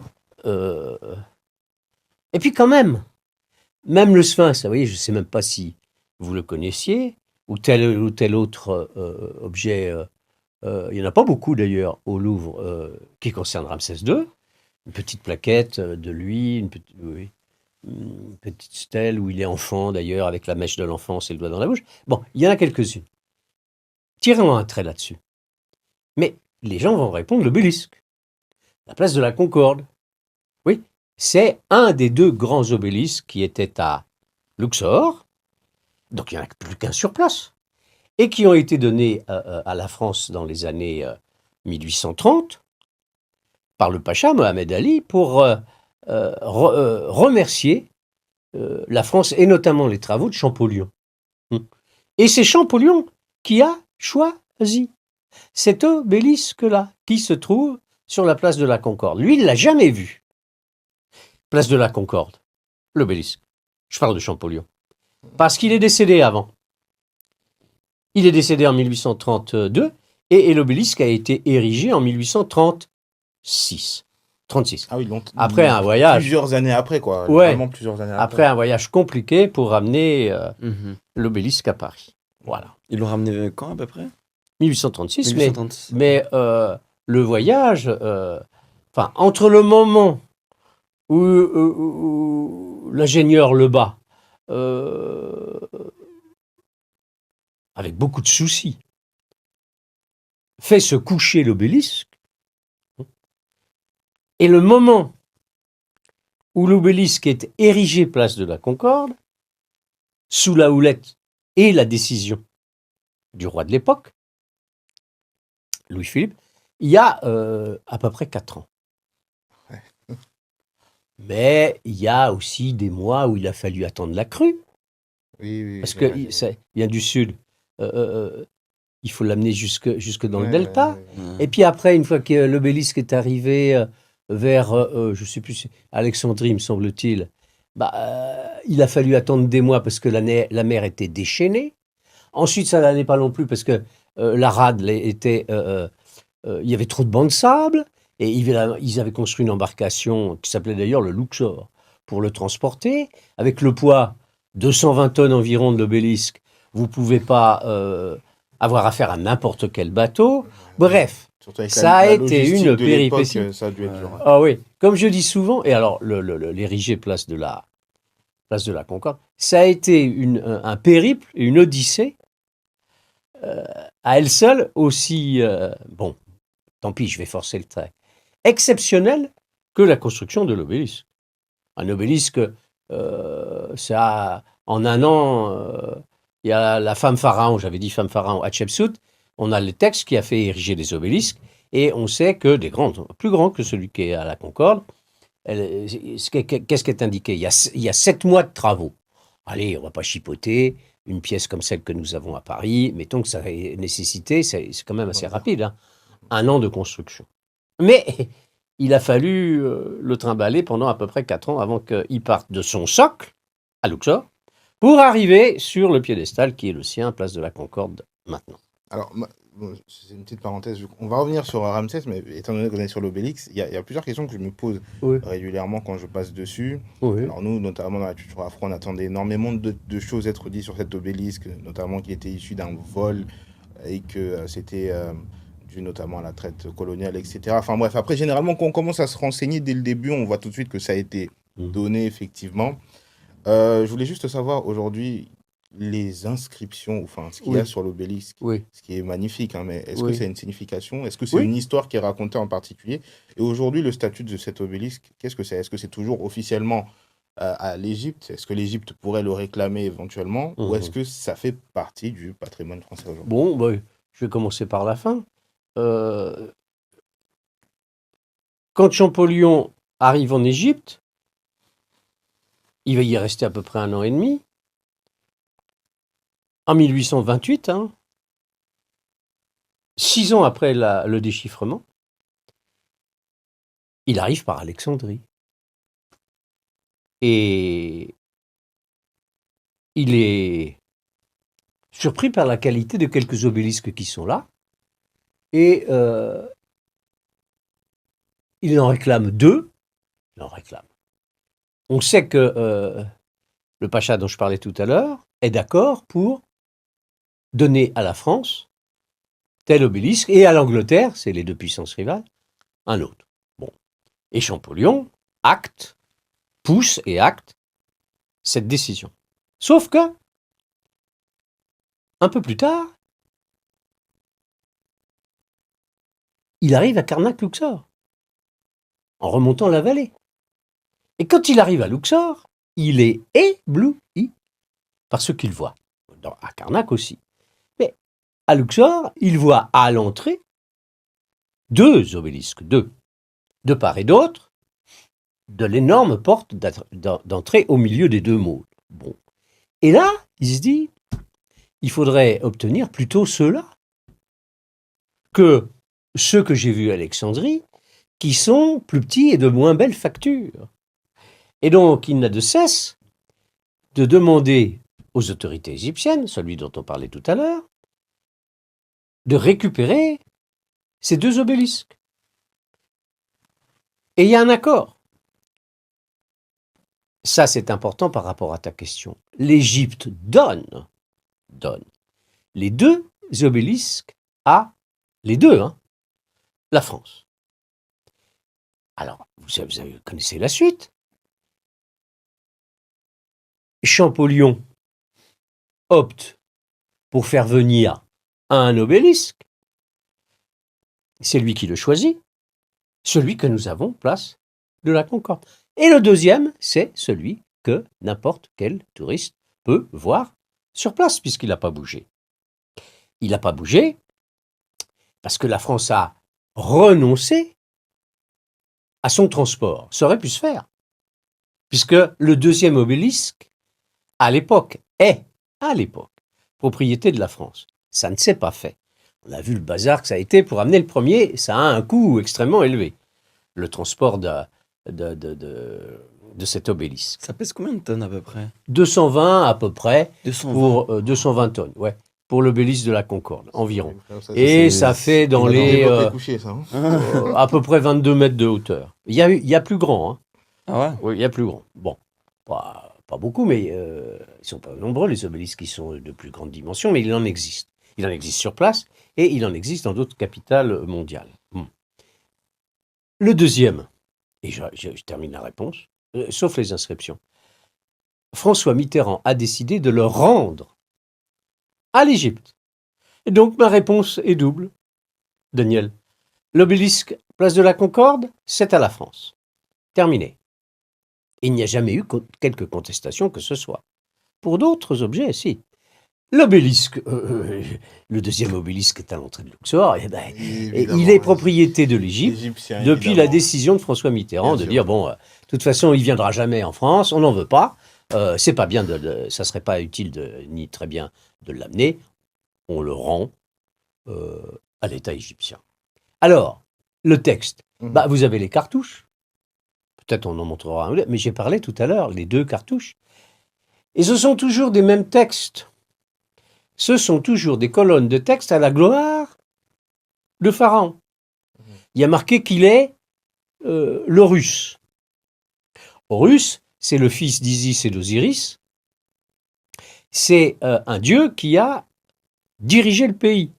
Et puis quand même le Sphinx, vous voyez, je ne sais même pas si vous le connaissiez, ou tel autre objet, il n'y en a pas beaucoup d'ailleurs au Louvre qui concerne Ramsès II. Une petite plaquette de lui, une petite stèle où il est enfant d'ailleurs, avec la mèche de l'enfance et le doigt dans la bouche. Bon, il y en a quelques-unes. Tirez-moi un trait là-dessus. Mais les gens vont répondre l'obélisque, la place de la Concorde. Oui, c'est un des 2 grands obélisques qui étaient à Luxor, donc il n'y en a plus qu'un sur place, et qui ont été donnés à la France dans les années 1830 par le pacha Mohamed Ali pour remercier la France et notamment les travaux de Champollion. Et c'est Champollion qui a choisi cet obélisque-là, qui se trouve sur la place de la Concorde. Lui, il ne l'a jamais vu. Place de la Concorde, l'obélisque. Je parle de Champollion. Parce qu'il est décédé avant. Il est décédé en 1832 et l'obélisque a été érigé en 1836. 36. Ah oui, longtemps. Après un voyage. Plusieurs années après, quoi. Ouais. Vraiment plusieurs années Après un voyage compliqué pour ramener Mhm. l'obélisque à Paris. Voilà. Ils l'ont ramené quand à peu près 1836, 1836. mais le voyage, entre le moment où l'ingénieur Lebas, avec beaucoup de soucis, fait se coucher l'obélisque, et le moment où l'obélisque est érigé place de la Concorde, sous la houlette et la décision du roi de l'époque, Louis-Philippe, il y a à peu près 4 ans. Ouais. Mais il y a aussi des mois où il a fallu attendre la crue, Oui, parce que ça vient du sud. Il faut l'amener jusque dans le delta. Et puis après, une fois que l'obélisque est arrivé vers, je ne sais plus, Alexandrie, me semble-t-il, il a fallu attendre des mois parce que la mer était déchaînée. Ensuite, ça n'allait pas non plus parce que la rade était... il y avait trop de bancs de sable. Et ils avaient construit une embarcation qui s'appelait d'ailleurs le Luxor pour le transporter. Avec le poids 220 tonnes environ de l'obélisque, vous ne pouvez pas avoir affaire à n'importe quel bateau. Bref, ça a été une péripétie. Ça a dû être dur. Ah oui, comme je dis souvent, et alors l'érigé place de la Concorde, ça a été un périple, une odyssée, à elle seule aussi, bon, tant pis, je vais forcer le trait, exceptionnelle que la construction de l'obélisque. Un obélisque, ça, en un an, il y a la femme pharaon, j'avais dit femme pharaon, Hatshepsut, on a le texte qui a fait ériger des obélisques, et on sait que des grands, plus grands que celui qui est à la Concorde, qu'est-ce qui est indiqué ? Il y a 7 mois de travaux. Allez, on ne va pas chipoter, une pièce comme celle que nous avons à Paris, mettons que ça a nécessité, c'est quand même assez rapide, hein, 1 an de construction. Mais il a fallu le trimballer pendant à peu près 4 ans avant qu'il parte de son socle, à Luxor, pour arriver sur le piédestal qui est le sien, place de la Concorde, maintenant. Alors, c'est une petite parenthèse. On va revenir sur Ramsès, mais étant donné qu'on est sur l'Obélix, il y a plusieurs questions que je me pose régulièrement quand je passe dessus. Oui. Alors nous, notamment dans la culture afro, on attendait énormément de choses être dites sur cet obélisque, notamment qu'il était issu d'un vol et que c'était dû notamment à la traite coloniale, etc. Enfin bref, après, généralement, quand on commence à se renseigner dès le début, on voit tout de suite que ça a été donné, effectivement. Je voulais juste savoir, aujourd'hui, les inscriptions, enfin, ce qu'il y a sur l'obélisque, ce qui est magnifique, hein, mais est-ce que c'est une signification? Est-ce que c'est une histoire qui est racontée en particulier? Et aujourd'hui, le statut de cet obélisque, qu'est-ce que c'est? Est-ce que c'est toujours officiellement à l'Égypte? Est-ce que l'Égypte pourrait le réclamer éventuellement? Ou est-ce que ça fait partie du patrimoine français aujourd'hui? Bon, je vais commencer par la fin. Quand Champollion arrive en Égypte, il va y rester à peu près 1 an et demi. En 1828, 6 ans après le déchiffrement, il arrive par Alexandrie. Et il est surpris par la qualité de quelques obélisques qui sont là. Et il en réclame 2. Il en réclame. On sait que le pacha dont je parlais tout à l'heure est d'accord pour donner à la France tel obélisque et à l'Angleterre, c'est les 2 puissances rivales, un autre. Bon. Et Champollion pousse et acte cette décision. Sauf que, un peu plus tard, il arrive à Karnak-Luxor, en remontant la vallée. Et quand il arrive à Luxor, il est ébloui par ce qu'il voit. À Karnak aussi. Mais à Luxor, il voit à l'entrée 2 obélisques, 2, de part et d'autre, de l'énorme porte d'entrée au milieu des deux mots. Bon. Et là, il se dit, il faudrait obtenir plutôt ceux-là que ceux que j'ai vus à Alexandrie, qui sont plus petits et de moins belle facture. Et donc, il n'a de cesse de demander aux autorités égyptiennes, celui dont on parlait tout à l'heure, de récupérer ces deux obélisques. Et il y a un accord. Ça, c'est important par rapport à ta question. L'Égypte donne les deux obélisques à les deux, la France. Alors, vous connaissez la suite. Champollion opte pour faire venir un obélisque. C'est lui qui le choisit, celui que nous avons place de la Concorde. Et le deuxième, c'est celui que n'importe quel touriste peut voir sur place, puisqu'il n'a pas bougé. Il n'a pas bougé parce que la France a renoncé à son transport. Ça aurait pu se faire, puisque le deuxième obélisque, à l'époque, propriété de la France. Ça ne s'est pas fait. On a vu le bazar que ça a été pour amener le premier, ça a un coût extrêmement élevé, le transport de cet obélisque. Ça pèse combien de tonnes à peu près? 220 à peu près, 220. pour 220 tonnes, ouais, pour l'obélisque de la Concorde, environ. Ça, Et ça fait dans les couché, ça, à peu près 22 mètres de hauteur. Il y a plus grand, Ah ouais? Oui, il y a plus grand. Bon, pas beaucoup, mais ils ne sont pas nombreux, les obélisques qui sont de plus grande dimension, mais il en existe. Il en existe sur place et il en existe dans d'autres capitales mondiales. Le deuxième, et je termine la réponse, sauf les inscriptions, François Mitterrand a décidé de le rendre à l'Égypte. Et donc ma réponse est double, Daniel. L'obélisque, place de la Concorde, c'est à la France. Terminé. Il n'y a jamais eu quelque contestation que ce soit. Pour d'autres objets, si. L'obélisque, le deuxième obélisque est à l'entrée de Luxor, il est propriété de l'Égypte depuis la décision de François Mitterrand de dire, bon, de toute façon, il ne viendra jamais en France, on n'en veut pas, c'est pas bien, ça serait pas utile ni très bien de l'amener, on le rend à l'État égyptien. Alors, le texte, vous avez les cartouches, peut-être on en montrera un, mais j'ai parlé tout à l'heure, les deux cartouches, et ce sont toujours des mêmes textes. Ce sont toujours des colonnes de texte à la gloire de Pharaon. Il y a marqué qu'il est l'Horus. Horus, c'est le fils d'Isis et d'Osiris. C'est un dieu qui a dirigé le pays,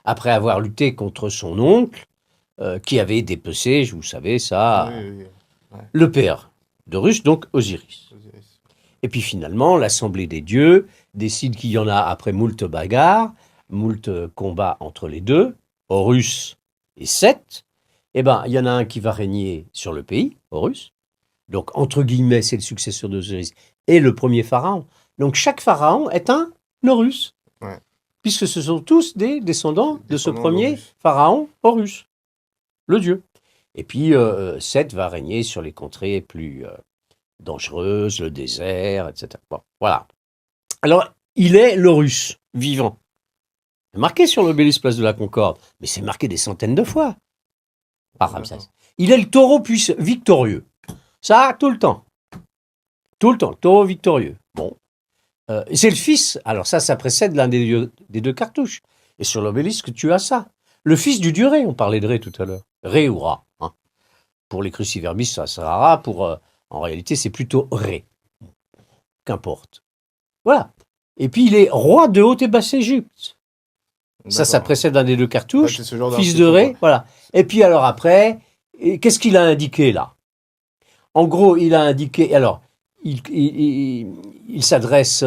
après avoir lutté contre son oncle, qui avait dépecé, vous savez ça, le père d'Horus, donc Osiris. Et puis finalement, l'Assemblée des dieux décide qu'il y en a, après moult bagarres, moult combats entre les deux, Horus et Seth, il y en a un qui va régner sur le pays, Horus. Donc, entre guillemets, c'est le successeur d'Osiris et le premier pharaon. Donc, chaque pharaon est un Horus, puisque ce sont tous des descendants de ce premier pharaon, Horus, le dieu. Et puis, Seth va régner sur les contrées plus dangereuses, le désert, etc. Bon, voilà. Alors, il est l'Horus, vivant. C'est marqué sur l'obélisque place de la Concorde, mais c'est marqué des centaines de fois par Ramsès. Il est le taureau victorieux. Ça, tout le temps. Tout le temps, le taureau victorieux. Bon. C'est le fils, alors ça précède l'un des deux cartouches. Et sur l'obélisque, tu as ça. Le fils du dieu Ré, on parlait de Ré tout à l'heure. Ré ou Ra. Pour les cruciverbistes, ça sera Ra. En réalité, c'est plutôt Ré. Qu'importe. Voilà. Et puis, il est roi de Haute et Basse-Égypte. Ça précède l'un des deux cartouches. Fils de Ré. Voilà. Et puis, alors après, qu'est-ce qu'il a indiqué là? En gros, il a indiqué. Alors, il s'adresse.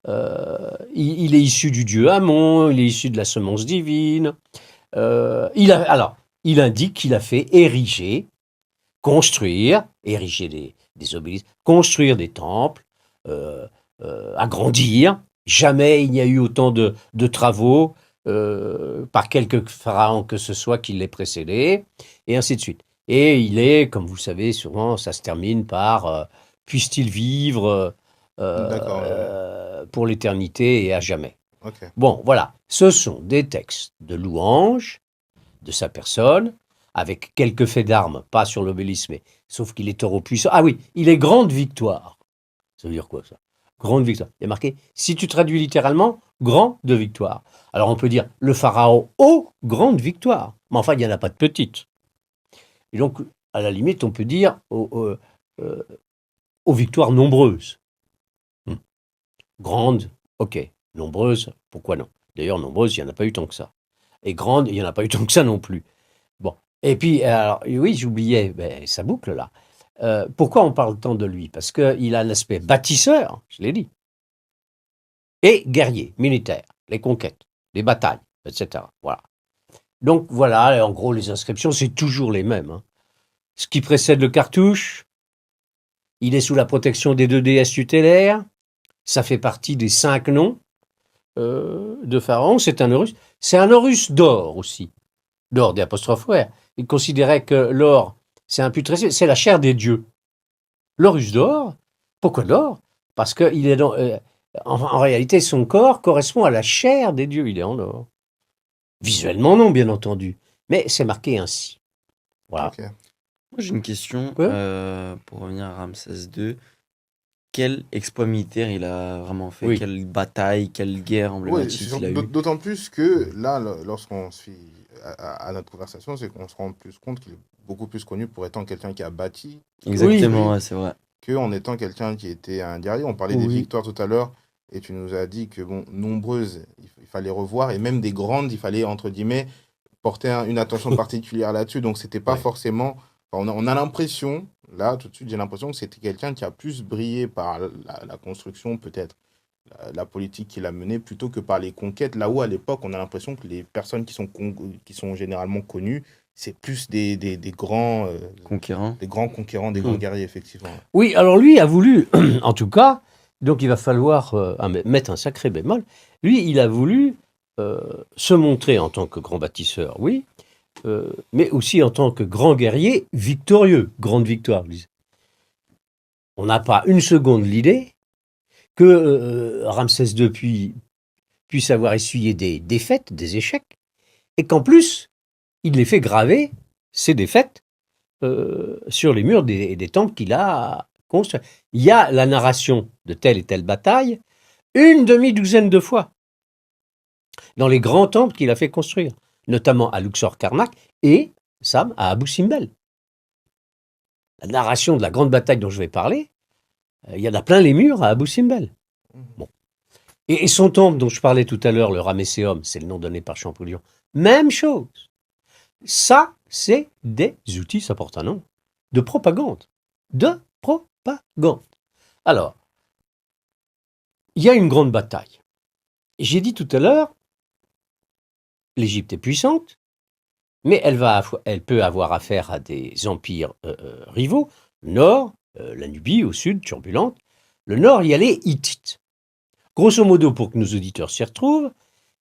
Il est issu du dieu Amon, il est issu de la semence divine. Il indique qu'il a fait ériger des obélisques, construire des temples, agrandir. Jamais il n'y a eu autant de travaux par quelque pharaon que ce soit qui l'ait précédé, et ainsi de suite. Et il est, comme vous le savez, souvent, ça se termine par puisse-t-il vivre D'accord, pour l'éternité et à jamais. ok. Bon, voilà, ce sont des textes de louange de sa personne, avec quelques faits d'armes, pas sur l'obélisque, mais sauf qu'il est taureau puissant. Ah oui, il est grande victoire. Ça veut dire quoi ça? Grande victoire. Il y a marqué, si tu traduis littéralement, grand de victoire. Alors on peut dire le pharaon aux grande victoire. Mais enfin, il n'y en a pas de petite. Et donc, à la limite, on peut dire aux victoires nombreuses. Grande, ok. Nombreuses, pourquoi non? D'ailleurs, nombreuses, il n'y en a pas eu tant que ça. Et grande, il n'y en a pas eu tant que ça non plus. Bon. Et puis, alors, oui, j'oubliais, ça boucle là. Pourquoi on parle tant de lui? Parce qu'il a un aspect bâtisseur, je l'ai dit, et guerrier, militaire, les conquêtes, les batailles, etc. Voilà. Donc voilà, en gros, les inscriptions, c'est toujours les mêmes. Hein. Ce qui précède le cartouche, il est sous la protection des 2 déesses tutélaires, ça fait partie des 5 noms de Pharaon, c'est un Horus. C'est un Horus d'or aussi, d'or des apostrophes R. Il considérait que l'or, c'est un putréfié, c'est la chair des dieux. L'Horus d'or, pourquoi l'or? Parce qu'il est en réalité, son corps correspond à la chair des dieux, il est en or. Visuellement, non, bien entendu, mais c'est marqué ainsi. Voilà. Ok. Moi, j'ai une question Ouais. pour revenir à Ramsès II. Quel exploit militaire il a vraiment fait? Oui. Quelle bataille, quelle guerre Oui, emblématique il a eu? d'autant plus que là, lorsqu'on se fie à notre conversation, c'est qu'on se rend plus compte qu'il est beaucoup plus connu pour étant quelqu'un qui a bâti Exactement, oui. ouais, c'est vrai. qu'en étant quelqu'un qui était un guerrier. On parlait des Oui. victoires tout à l'heure et tu nous as dit que, bon, nombreuses, il fallait revoir et même des grandes, il fallait, entre guillemets, porter une attention particulière là-dessus. Donc, c'était pas Ouais. forcément. Enfin, on a l'impression, là, tout de suite, j'ai l'impression que c'était quelqu'un qui a plus brillé par la construction, peut-être, la politique qu'il a menée, plutôt que par les conquêtes. Là où, à l'époque, on a l'impression que les personnes qui sont généralement connues, c'est plus des grands, Conquérant. des grands conquérants, des grands guerriers, effectivement. Oui, alors lui a voulu, en tout cas, donc il va falloir mettre un sacré bémol, lui, il a voulu se montrer en tant que grand bâtisseur, oui, mais aussi en tant que grand guerrier victorieux, grande victoire. Je disais. On n'a pas une seconde l'idée que Ramsès II puisse avoir essuyé des défaites, des échecs, et qu'en plus, il les fait graver, ces défaites, sur les murs des temples qu'il a construits. Il y a la narration de telle et telle bataille une demi-douzaine de fois dans les grands temples qu'il a fait construire, notamment à Luxor, Karnak et, Sam, à Abu Simbel. La narration de la grande bataille dont je vais parler, il y en a plein les murs à Abu Simbel. Bon. Et son temple dont je parlais tout à l'heure, le Ramesséum, c'est le nom donné par Champollion, même chose. Ça, c'est des outils, ça porte un nom, de propagande. De propagande. Alors, il y a une grande bataille. J'ai dit tout à l'heure, l'Égypte est puissante, mais elle peut avoir affaire à des empires rivaux. Le nord, la Nubie, au sud, turbulente. Le nord, il y a les Hittites. Grosso modo, pour que nos auditeurs s'y retrouvent,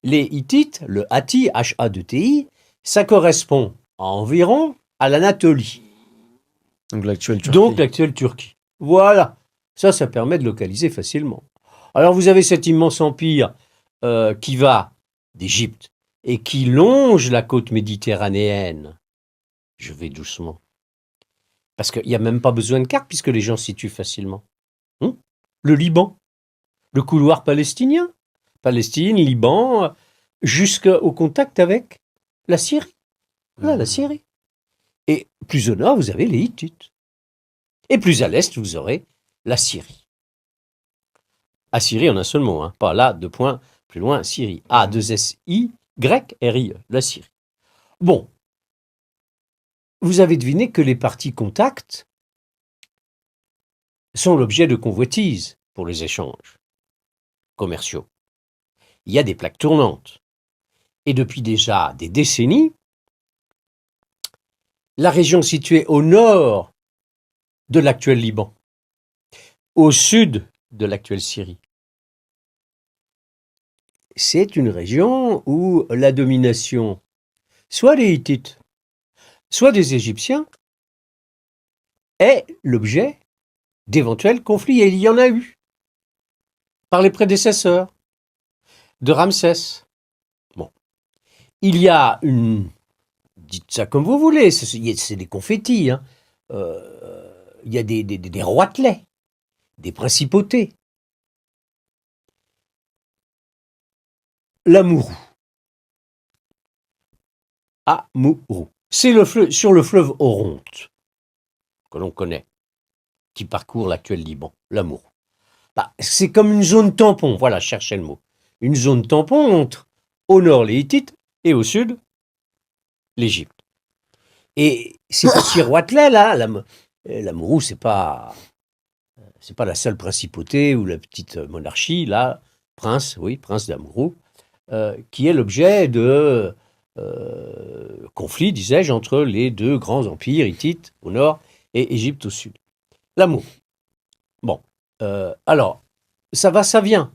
les Hittites, le Hatti, H-A-2-T-I, ça correspond environ à l'Anatolie. Donc l'actuelle Turquie. Donc l'actuelle Turquie. Voilà. Ça permet de localiser facilement. Alors vous avez cet immense empire qui va d'Égypte et qui longe la côte méditerranéenne. Je vais doucement. Parce qu'il n'y a même pas besoin de carte puisque les gens se situent facilement. Le Liban, le couloir palestinien, Palestine, Liban, jusqu'au contact avec la Syrie. Voilà, la Syrie. Et plus au nord, vous avez les Hittites. Et plus à l'est, vous aurez la Syrie. Assyrie en un seul mot, hein. Pas là, 2 points, plus loin, Syrie. A-2-S-I, grec, R-I-E, la Syrie. Bon, vous avez deviné que les parties contacts sont l'objet de convoitises pour les échanges commerciaux. Il y a des plaques tournantes. Et depuis déjà des décennies, la région située au nord de l'actuel Liban, au sud de l'actuelle Syrie, c'est une région où la domination, soit des Hittites, soit des Égyptiens, est l'objet d'éventuels conflits, et il y en a eu par les prédécesseurs de Ramsès. Bon, il y a dites ça comme vous voulez, c'est des confettis, hein. Il y a des roitelets, des principautés. L'Amourou. Amourou. C'est sur le fleuve Oronte, que l'on connaît, qui parcourt l'actuel Liban, l'Amourou. C'est comme une zone tampon, voilà, cherchez le mot. Une zone tampon entre, au nord, les Hittites, et au sud, l'Égypte. Et ces petits roitelets, là, l'Amourou, c'est pas la seule principauté ou la petite monarchie, là, prince d'Amourou, qui est l'objet de conflits, disais-je, entre les deux grands empires, Hittites au nord et Égypte au sud. L'Amourou. Bon, alors, ça va, ça vient.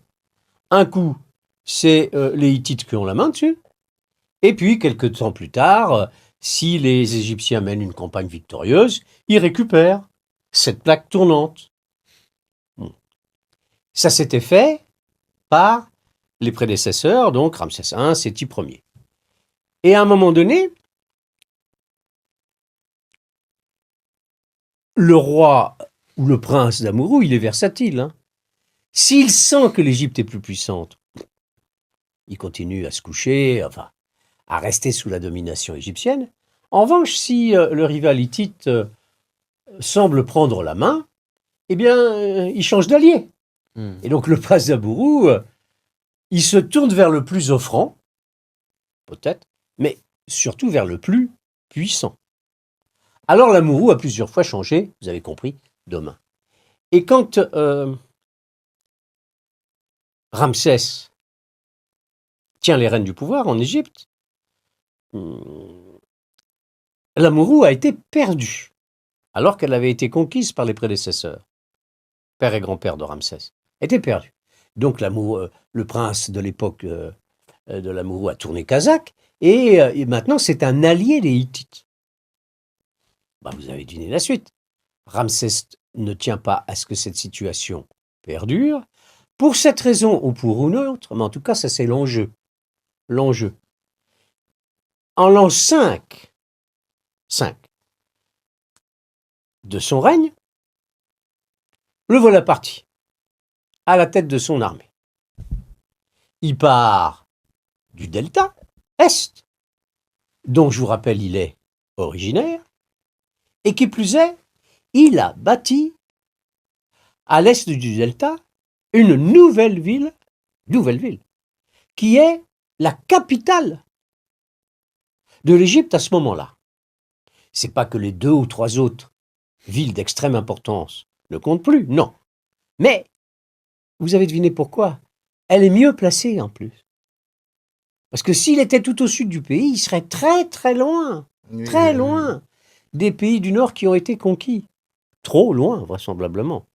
Un coup, c'est les Hittites qui ont la main dessus, et puis, quelques temps plus tard, si les Égyptiens mènent une campagne victorieuse, ils récupèrent cette plaque tournante. Bon. Ça s'était fait par les prédécesseurs, donc Ramsès I, Séti Ier. Et à un moment donné, le roi ou le prince d'Amourou, il est versatile, hein. S'il sent que l'Égypte est plus puissante, il continue à se coucher, enfin, à rester sous la domination égyptienne. En revanche, si le rival hittite semble prendre la main, eh bien, il change d'allié. Et donc, le prince d'Amourou, il se tourne vers le plus offrant, peut-être, mais surtout vers le plus puissant. Alors, l'Amourou a plusieurs fois changé, vous avez compris, de main. Et quand Ramsès tient les rênes du pouvoir en Égypte, l'Amourou a été perdue, alors qu'elle avait été conquise par les prédécesseurs. Père et grand-père de Ramsès, était perdu. Donc le prince de l'époque de l'Amourou a tourné kazakh, et maintenant c'est un allié des Hittites. Vous avez deviné la suite. Ramsès ne tient pas à ce que cette situation perdure, pour cette raison ou pour une autre, mais en tout cas ça c'est l'enjeu. L'enjeu. En l'an 5 de son règne, le voilà parti, à la tête de son armée. Il part du delta est, dont je vous rappelle il est originaire, et qui plus est, il a bâti à l'est du delta une nouvelle ville, qui est la capitale de l'Égypte à ce moment-là. C'est pas que les 2 ou 3 autres villes d'extrême importance ne comptent plus, non. Mais, vous avez deviné pourquoi? Elle est mieux placée en plus. Parce que s'il était tout au sud du pays, il serait très très loin, loin des pays du Nord qui ont été conquis. Trop loin, vraisemblablement.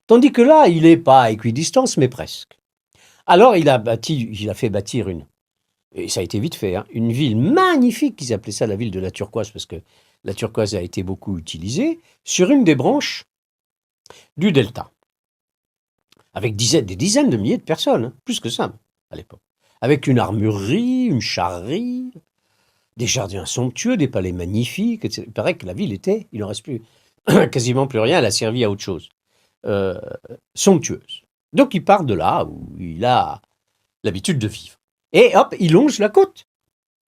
Tandis que là, il n'est pas à équidistance, mais presque. Alors, il a fait bâtir et ça a été vite fait, hein, une ville magnifique, ils appelaient ça la ville de la turquoise, parce que la turquoise a été beaucoup utilisée, sur une des branches du delta. Avec des dizaines de milliers de personnes, hein, plus que ça, à l'époque. Avec une armurerie, une charrerie, des jardins somptueux, des palais magnifiques, etc. Il paraît que la ville il n'en reste plus, quasiment plus rien, elle a servi à autre chose. Somptueuse. Donc il part de là où il a l'habitude de vivre. Et hop, il longe la côte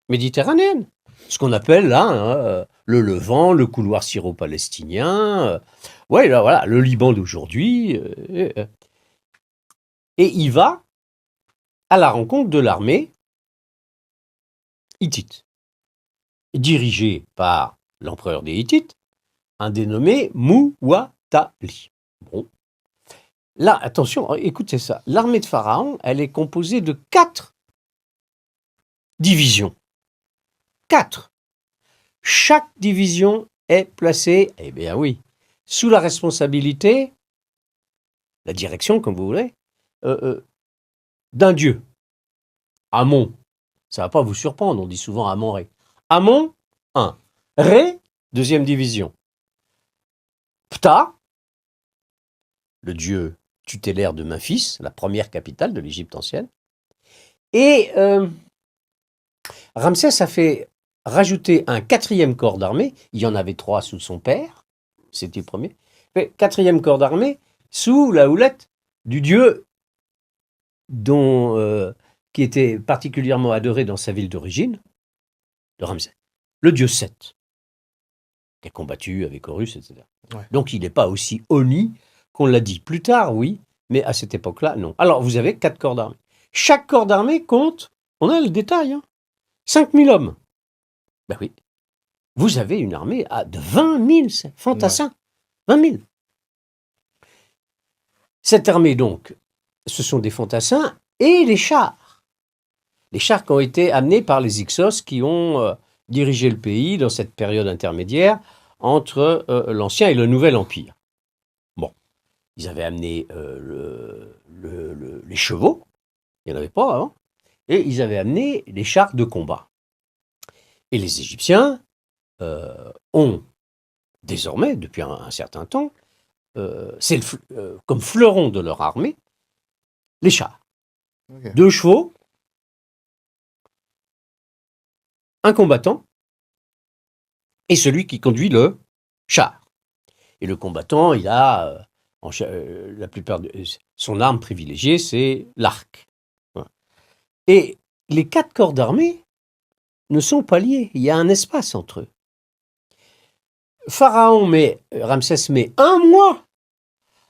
méditerranéenne. Ce qu'on appelle là le Levant, le couloir syro-palestinien. Voilà, le Liban d'aujourd'hui. Et il va à la rencontre de l'armée hittite, dirigée par l'empereur des Hittites, un dénommé Mouatali. Bon. Là, attention, écoutez ça. L'armée de Pharaon, elle est composée de 4 divisions. 4. Chaque division est placée, sous la responsabilité, la direction, comme vous voulez, d'un dieu. Amon. Ça ne va pas vous surprendre, on dit souvent Amon-Ré. Amon, 1. Ré, 2e division. Ptah, le dieu tutélaire de Memphis, la première capitale de l'Égypte ancienne. Et Ramsès a fait rajouter un 4e corps d'armée. Il y en avait 3 sous son père, c'était le premier. Mais 4e corps d'armée sous la houlette du dieu qui était particulièrement adoré dans sa ville d'origine, de Ramsès, le dieu Seth, qui a combattu avec Horus, etc. Ouais. Donc il n'est pas aussi Oni qu'on l'a dit. Plus tard, oui, mais à cette époque-là, non. Alors vous avez 4 corps d'armée. Chaque corps d'armée compte, on a le détail, 5000 hommes. Ben oui. Vous avez une armée de 20 000 fantassins. 20 000. Cette armée, donc, ce sont des fantassins et les chars. Les chars qui ont été amenés par les Hyksos qui ont dirigé le pays dans cette période intermédiaire entre l'Ancien et le Nouvel Empire. Bon, ils avaient amené les chevaux, il n'y en avait pas avant, et ils avaient amené les chars de combat. Et les Égyptiens ont désormais, depuis un certain temps, c'est comme fleuron de leur armée, les chars. Ok. 2 chevaux, un combattant, et celui qui conduit le char. Et le combattant, il a, la plupart de son arme privilégiée, c'est l'arc. Voilà. Et les 4 corps d'armée ne sont pas liés. Il y a un espace entre eux. Ramsès met 1 mois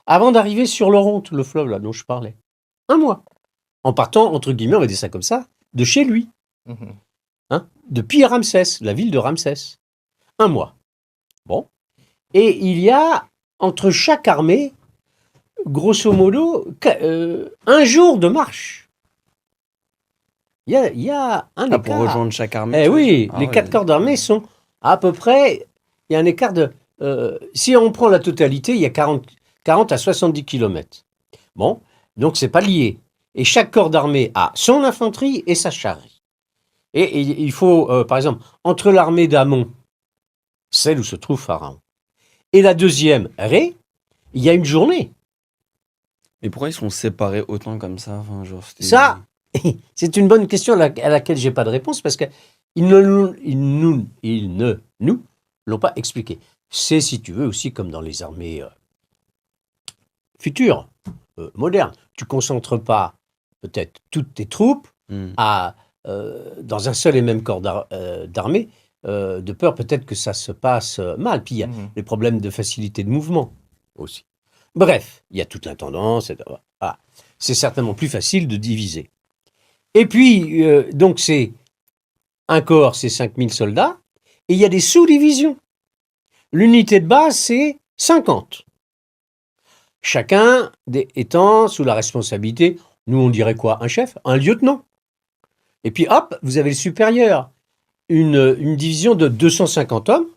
avant d'arriver sur l'Oronte, le fleuve là dont je parlais. 1 mois. En partant, entre guillemets, on va dire ça comme ça, de chez lui. Mhm. Depuis Ramsès, la ville de Ramsès. 1 mois. Bon. Et il y a, entre chaque armée, grosso modo, 1 jour de marche. Il y a un écart. Pour rejoindre chaque armée. Eh oui, Ah les ouais. 4 corps d'armée sont à peu près... Il y a un écart de... si on prend la totalité, il y a 40 à 70 km. Bon, donc c'est pas lié. Et chaque corps d'armée a son infanterie et sa charrerie. Et il faut, par exemple, entre l'armée d'Amon, celle où se trouve Pharaon, et la deuxième, Ré, il y a une journée. Mais pourquoi ils sont séparés autant comme ça? Enfin, genre, Ça, c'est une bonne question à laquelle je n'ai pas de réponse parce qu'ils ne nous l'ont pas expliqué. C'est, si tu veux, aussi comme dans les armées futures, modernes. Tu ne concentres pas peut-être toutes tes troupes dans un seul et même corps d'armée, de peur peut-être que ça se passe mal. Puis il y a les problèmes de facilité de mouvement aussi. Bref, il y a toute l'intendance. Ah, c'est certainement plus facile de diviser. Et puis, donc c'est un corps, c'est 5000 soldats, et il y a des sous-divisions. L'unité de base, c'est 50. Chacun étant sous la responsabilité, nous on dirait quoi? Un chef? Un lieutenant. Et puis hop, vous avez le supérieur. Une division de 250 hommes,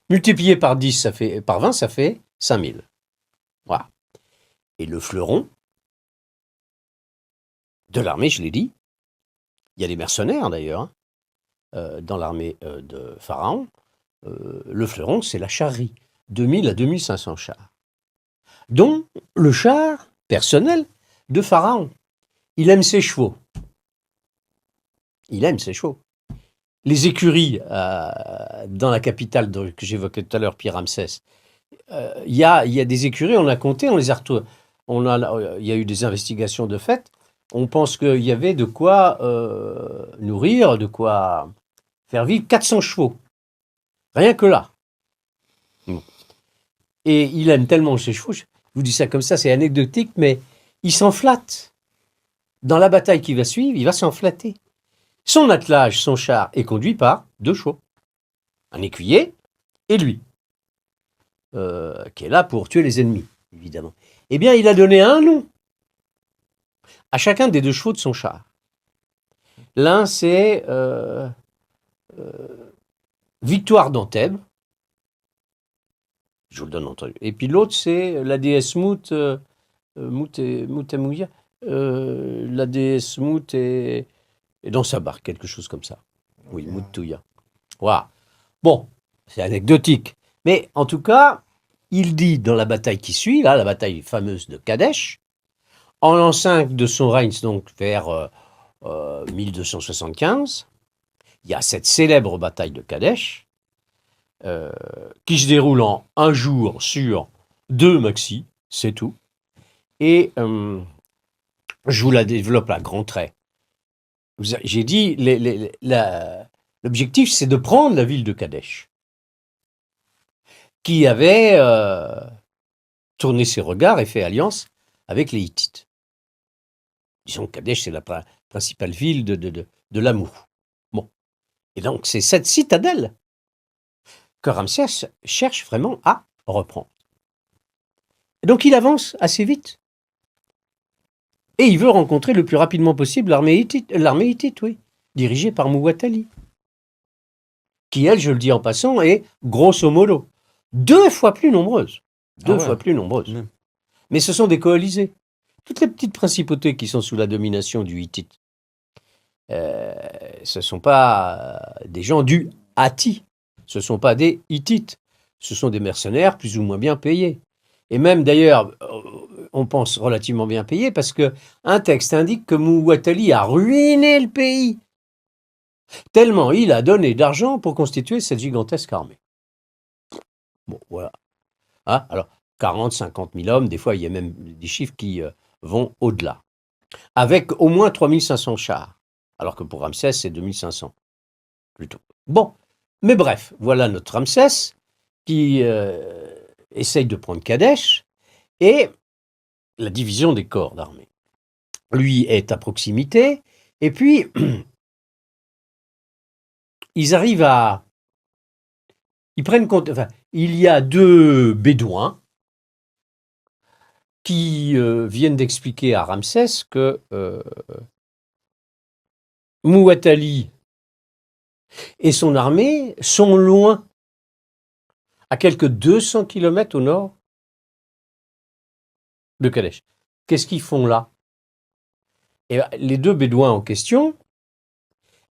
multiplié par 10, par 20, ça fait 5000. Voilà. Et le fleuron de l'armée, je l'ai dit, il y a des mercenaires d'ailleurs, dans l'armée de Pharaon. Le fleuron, c'est la charrerie. 2000 à 2500 chars. Dont le char personnel de Pharaon. Il aime ses chevaux. Il aime ses chevaux. Les écuries dans la capitale que j'évoquais tout à l'heure, Pi-Ramsès, il y a des écuries, on a compté, on les a retrouvées. Il y a eu des investigations de fait. On pense qu'il y avait de quoi nourrir, de quoi faire vivre 400 chevaux. Rien que là. Et il aime tellement ses chevaux, je vous dis ça comme ça, c'est anecdotique, mais il s'en flatte. Dans la bataille qui va suivre, il va s'en flatter. Son attelage, son char, est conduit par 2 chevaux. Un écuyer et lui, qui est là pour tuer les ennemis, évidemment. Eh bien, il a donné un nom à chacun des 2 chevaux de son char. L'un, c'est Victoire d'Anteb. Je vous le donne entendu. Et puis l'autre, c'est la déesse Mout, Moutamouya. La déesse Mout est dans sa barque, quelque chose comme ça. Oui, Moutouya. Voilà. Bon, c'est anecdotique. Mais en tout cas, il dit dans la bataille qui suit, là, la bataille fameuse de Kadesh, en l'an 5 de son règne, donc vers 1275, il y a cette célèbre bataille de Kadesh, qui se déroule en un jour sur 2 maxi, c'est tout. Et je vous la développe à grands traits. J'ai dit, l'objectif, c'est de prendre la ville de Kadesh, qui avait tourné ses regards et fait alliance avec les Hittites. Disons que Kadesh, c'est la principale ville de l'amour. Bon. Et donc, c'est cette citadelle que Ramsès cherche vraiment à reprendre. Et donc, il avance assez vite. Et il veut rencontrer le plus rapidement possible l'armée hittite, oui, dirigée par Muwatalli, qui, elle, je le dis en passant, est grosso modo 2 fois plus nombreuse. 2 fois plus nombreuse. Ouais. Mais ce sont des coalisés. Toutes les petites principautés qui sont sous la domination du Hittite, ce ne sont pas des gens du Hatti, ce ne sont pas des Hittites, ce sont des mercenaires plus ou moins bien payés. Et même d'ailleurs, on pense relativement bien payés parce qu'un texte indique que Muwatalli a ruiné le pays, tellement il a donné d'argent pour constituer cette gigantesque armée. Bon, voilà. Hein, alors, 40, 50 000 hommes, des fois il y a même des chiffres qui vont au-delà. Avec au moins 3500 chars, alors que pour Ramsès, c'est 2500, plutôt. Bon, mais bref, voilà notre Ramsès qui essaye de prendre Kadesh et la division des corps d'armée. Lui est à proximité, et puis ils arrivent à... Ils prennent compte... Enfin, il y a 2 bédouins qui viennent d'expliquer à Ramsès que Muwatalli et son armée sont loin, à quelques 200 km au nord de Kadesh. Qu'est-ce qu'ils font là? Et les 2 bédouins en question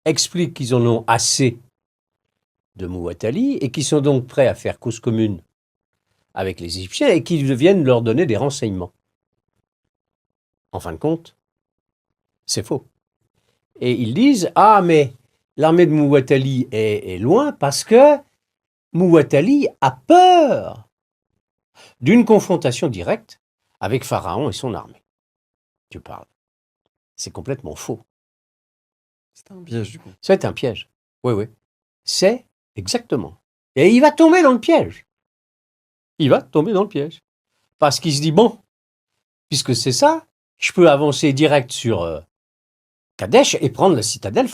expliquent qu'ils en ont assez de Muwatalli et qu'ils sont donc prêts à faire cause commune avec les Égyptiens et qu'ils viennent leur donner des renseignements. En fin de compte, c'est faux. Et ils disent « Ah, mais l'armée de Muwatalli est loin parce que Muwatalli a peur d'une confrontation directe avec Pharaon et son armée. » Tu parles. C'est complètement faux. C'était un piège, du coup. C'est un piège. Oui, oui. C'est exactement. Et il va tomber dans le piège. Il va tomber dans le piège. Parce qu'il se dit, bon, puisque c'est ça, je peux avancer direct sur Kadesh et prendre la citadelle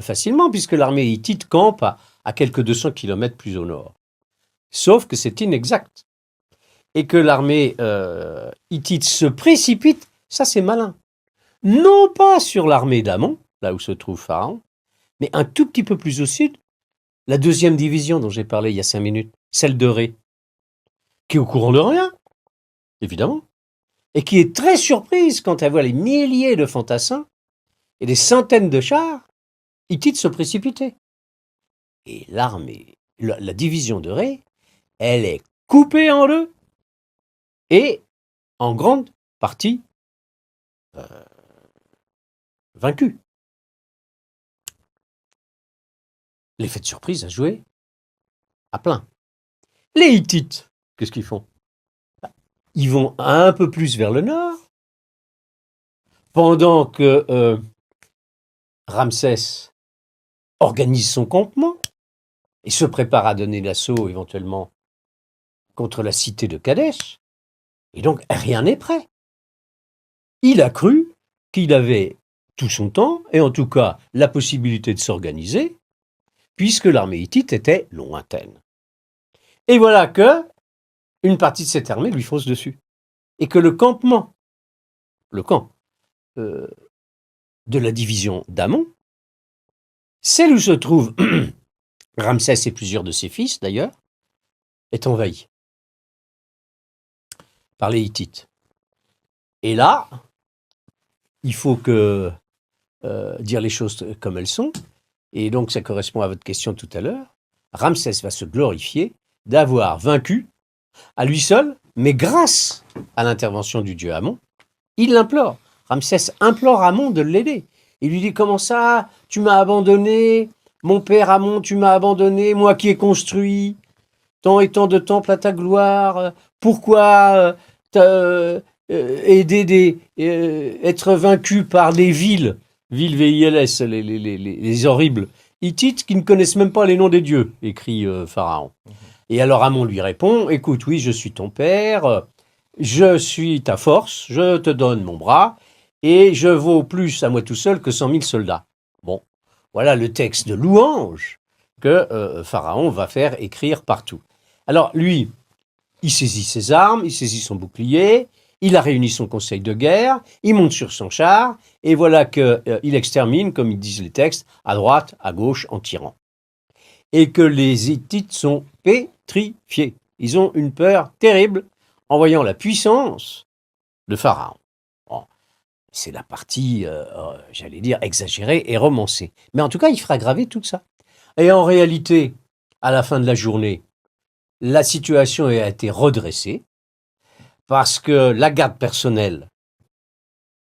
facilement, puisque l'armée hittite campe à quelques 200 km plus au nord. Sauf que c'est inexact. Et que l'armée hittite se précipite, ça c'est malin. Non pas sur l'armée d'Amon, là où se trouve Pharaon, mais un tout petit peu plus au sud, la 2e division dont j'ai parlé il y a 5 minutes, celle de Ré, qui est au courant de rien, évidemment, et qui est très surprise quand elle voit les milliers de fantassins et des centaines de chars hittites se précipiter. Et l'armée, la division de Ré, elle est coupée en 2 et en grande partie vaincue. L'effet de surprise a joué à plein. Les Hittites, qu'est-ce qu'ils font? Ils vont un peu plus vers le nord, pendant que Ramsès organise son campement et se prépare à donner l'assaut éventuellement contre la cité de Kadesh. Et donc, rien n'est prêt. Il a cru qu'il avait tout son temps, et en tout cas la possibilité de s'organiser, puisque l'armée hittite était lointaine. Et voilà que une partie de cette armée lui fonce dessus. Et que le camp de la division d'Amon, celle où se trouvent Ramsès et plusieurs de ses fils d'ailleurs, est envahi par les Hittites. Et là, il faut dire les choses comme elles sont, et donc ça correspond à votre question tout à l'heure. Ramsès va se glorifier d'avoir vaincu à lui seul, mais grâce à l'intervention du dieu Amon, il l'implore. Ramsès implore Amon de l'aider. Il lui dit, comment ça, tu m'as abandonné, mon père Amon, tu m'as abandonné, moi qui ai construit tant et tant de temples à ta gloire, pourquoi être vaincu par des villes VILS, les horribles Hittites qui ne connaissent même pas les noms des dieux, écrit Pharaon. Et alors Amon lui répond, écoute, oui, je suis ton père, je suis ta force, je te donne mon bras, et je vaux plus à moi tout seul que 100 000 soldats. Bon, voilà le texte de louange que Pharaon va faire écrire partout. Alors lui, il saisit ses armes, il saisit son bouclier, il a réuni son conseil de guerre, il monte sur son char, et voilà qu'il extermine, comme ils disent les textes, à droite, à gauche, en tirant. Et que les Hittites sont pétrifiés. Ils ont une peur terrible en voyant la puissance de Pharaon. Bon, c'est la partie, j'allais dire, exagérée et romancée. Mais en tout cas, il fera graver tout ça. Et en réalité, à la fin de la journée, la situation a été redressée parce que la garde personnelle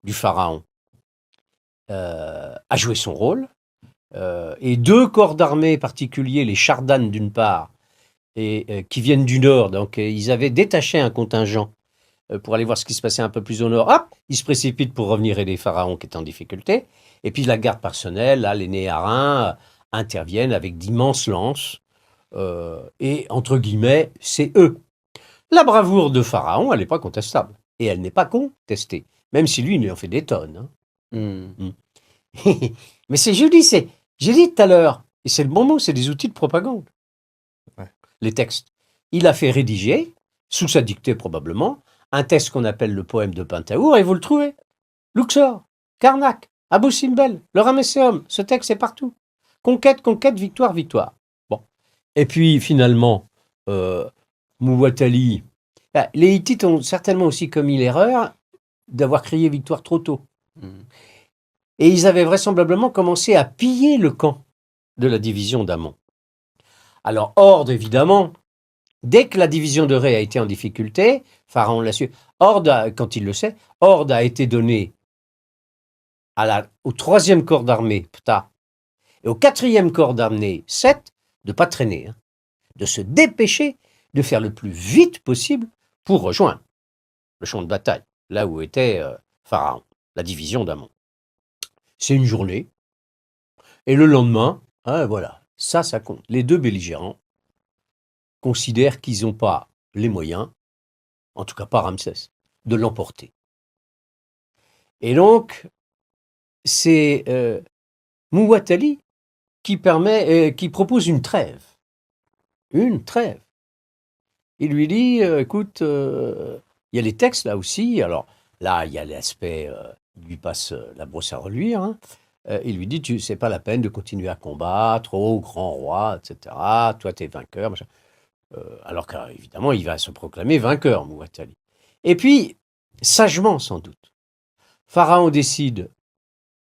du pharaon a joué son rôle et 2 corps d'armée particuliers, les Chardanes d'une part, et qui viennent du nord, donc ils avaient détaché un contingent pour aller voir ce qui se passait un peu plus au nord. Hop, ils se précipitent pour revenir aider Pharaon qui est en difficulté. Et puis la garde personnelle, là, les Néharins interviennent avec d'immenses lances. Et entre guillemets, c'est eux. La bravoure de Pharaon, elle n'est pas contestable. Et elle n'est pas contestée. Même si lui, il en fait des tonnes. Hein. Mais j'ai dit tout à l'heure, et c'est le bon mot, c'est des outils de propagande. Ouais. Les textes. Il a fait rédiger, sous sa dictée probablement, un texte qu'on appelle le poème de Pentaour, et vous le trouvez. Luxor, Karnak, Abou Simbel, le Ramesséum, ce texte est partout. Conquête, conquête, victoire, victoire. Bon. Et puis finalement, Mouatali, les Hittites ont certainement aussi commis l'erreur d'avoir crié victoire trop tôt. Et ils avaient vraisemblablement commencé à piller le camp de la division d'Amon. Alors, Horde, évidemment, dès que la division de Ré a été en difficulté, Pharaon l'a su, quand il le sait, Horde a été donné au 3e corps d'armée, Ptah, et au 4e corps d'armée, Seth, de ne pas traîner, hein, de se dépêcher de faire le plus vite possible pour rejoindre le champ de bataille, là où était Pharaon, la division d'Amon. C'est une journée, et le lendemain, voilà, ça compte. Les 2 belligérants considèrent qu'ils n'ont pas les moyens, en tout cas pas Ramsès, de l'emporter. Et donc, c'est Mouatali qui propose une trêve. Une trêve. Il lui dit, écoute, il y a les textes là aussi, alors là, il y a l'aspect, il lui passe la brosse à reluire, hein. Il lui dit, c'est pas la peine de continuer à combattre, ô grand roi, etc., toi t'es vainqueur, machin. Alors qu'évidemment, il va se proclamer vainqueur, Mouatali. Et puis, sagement sans doute, Pharaon décide,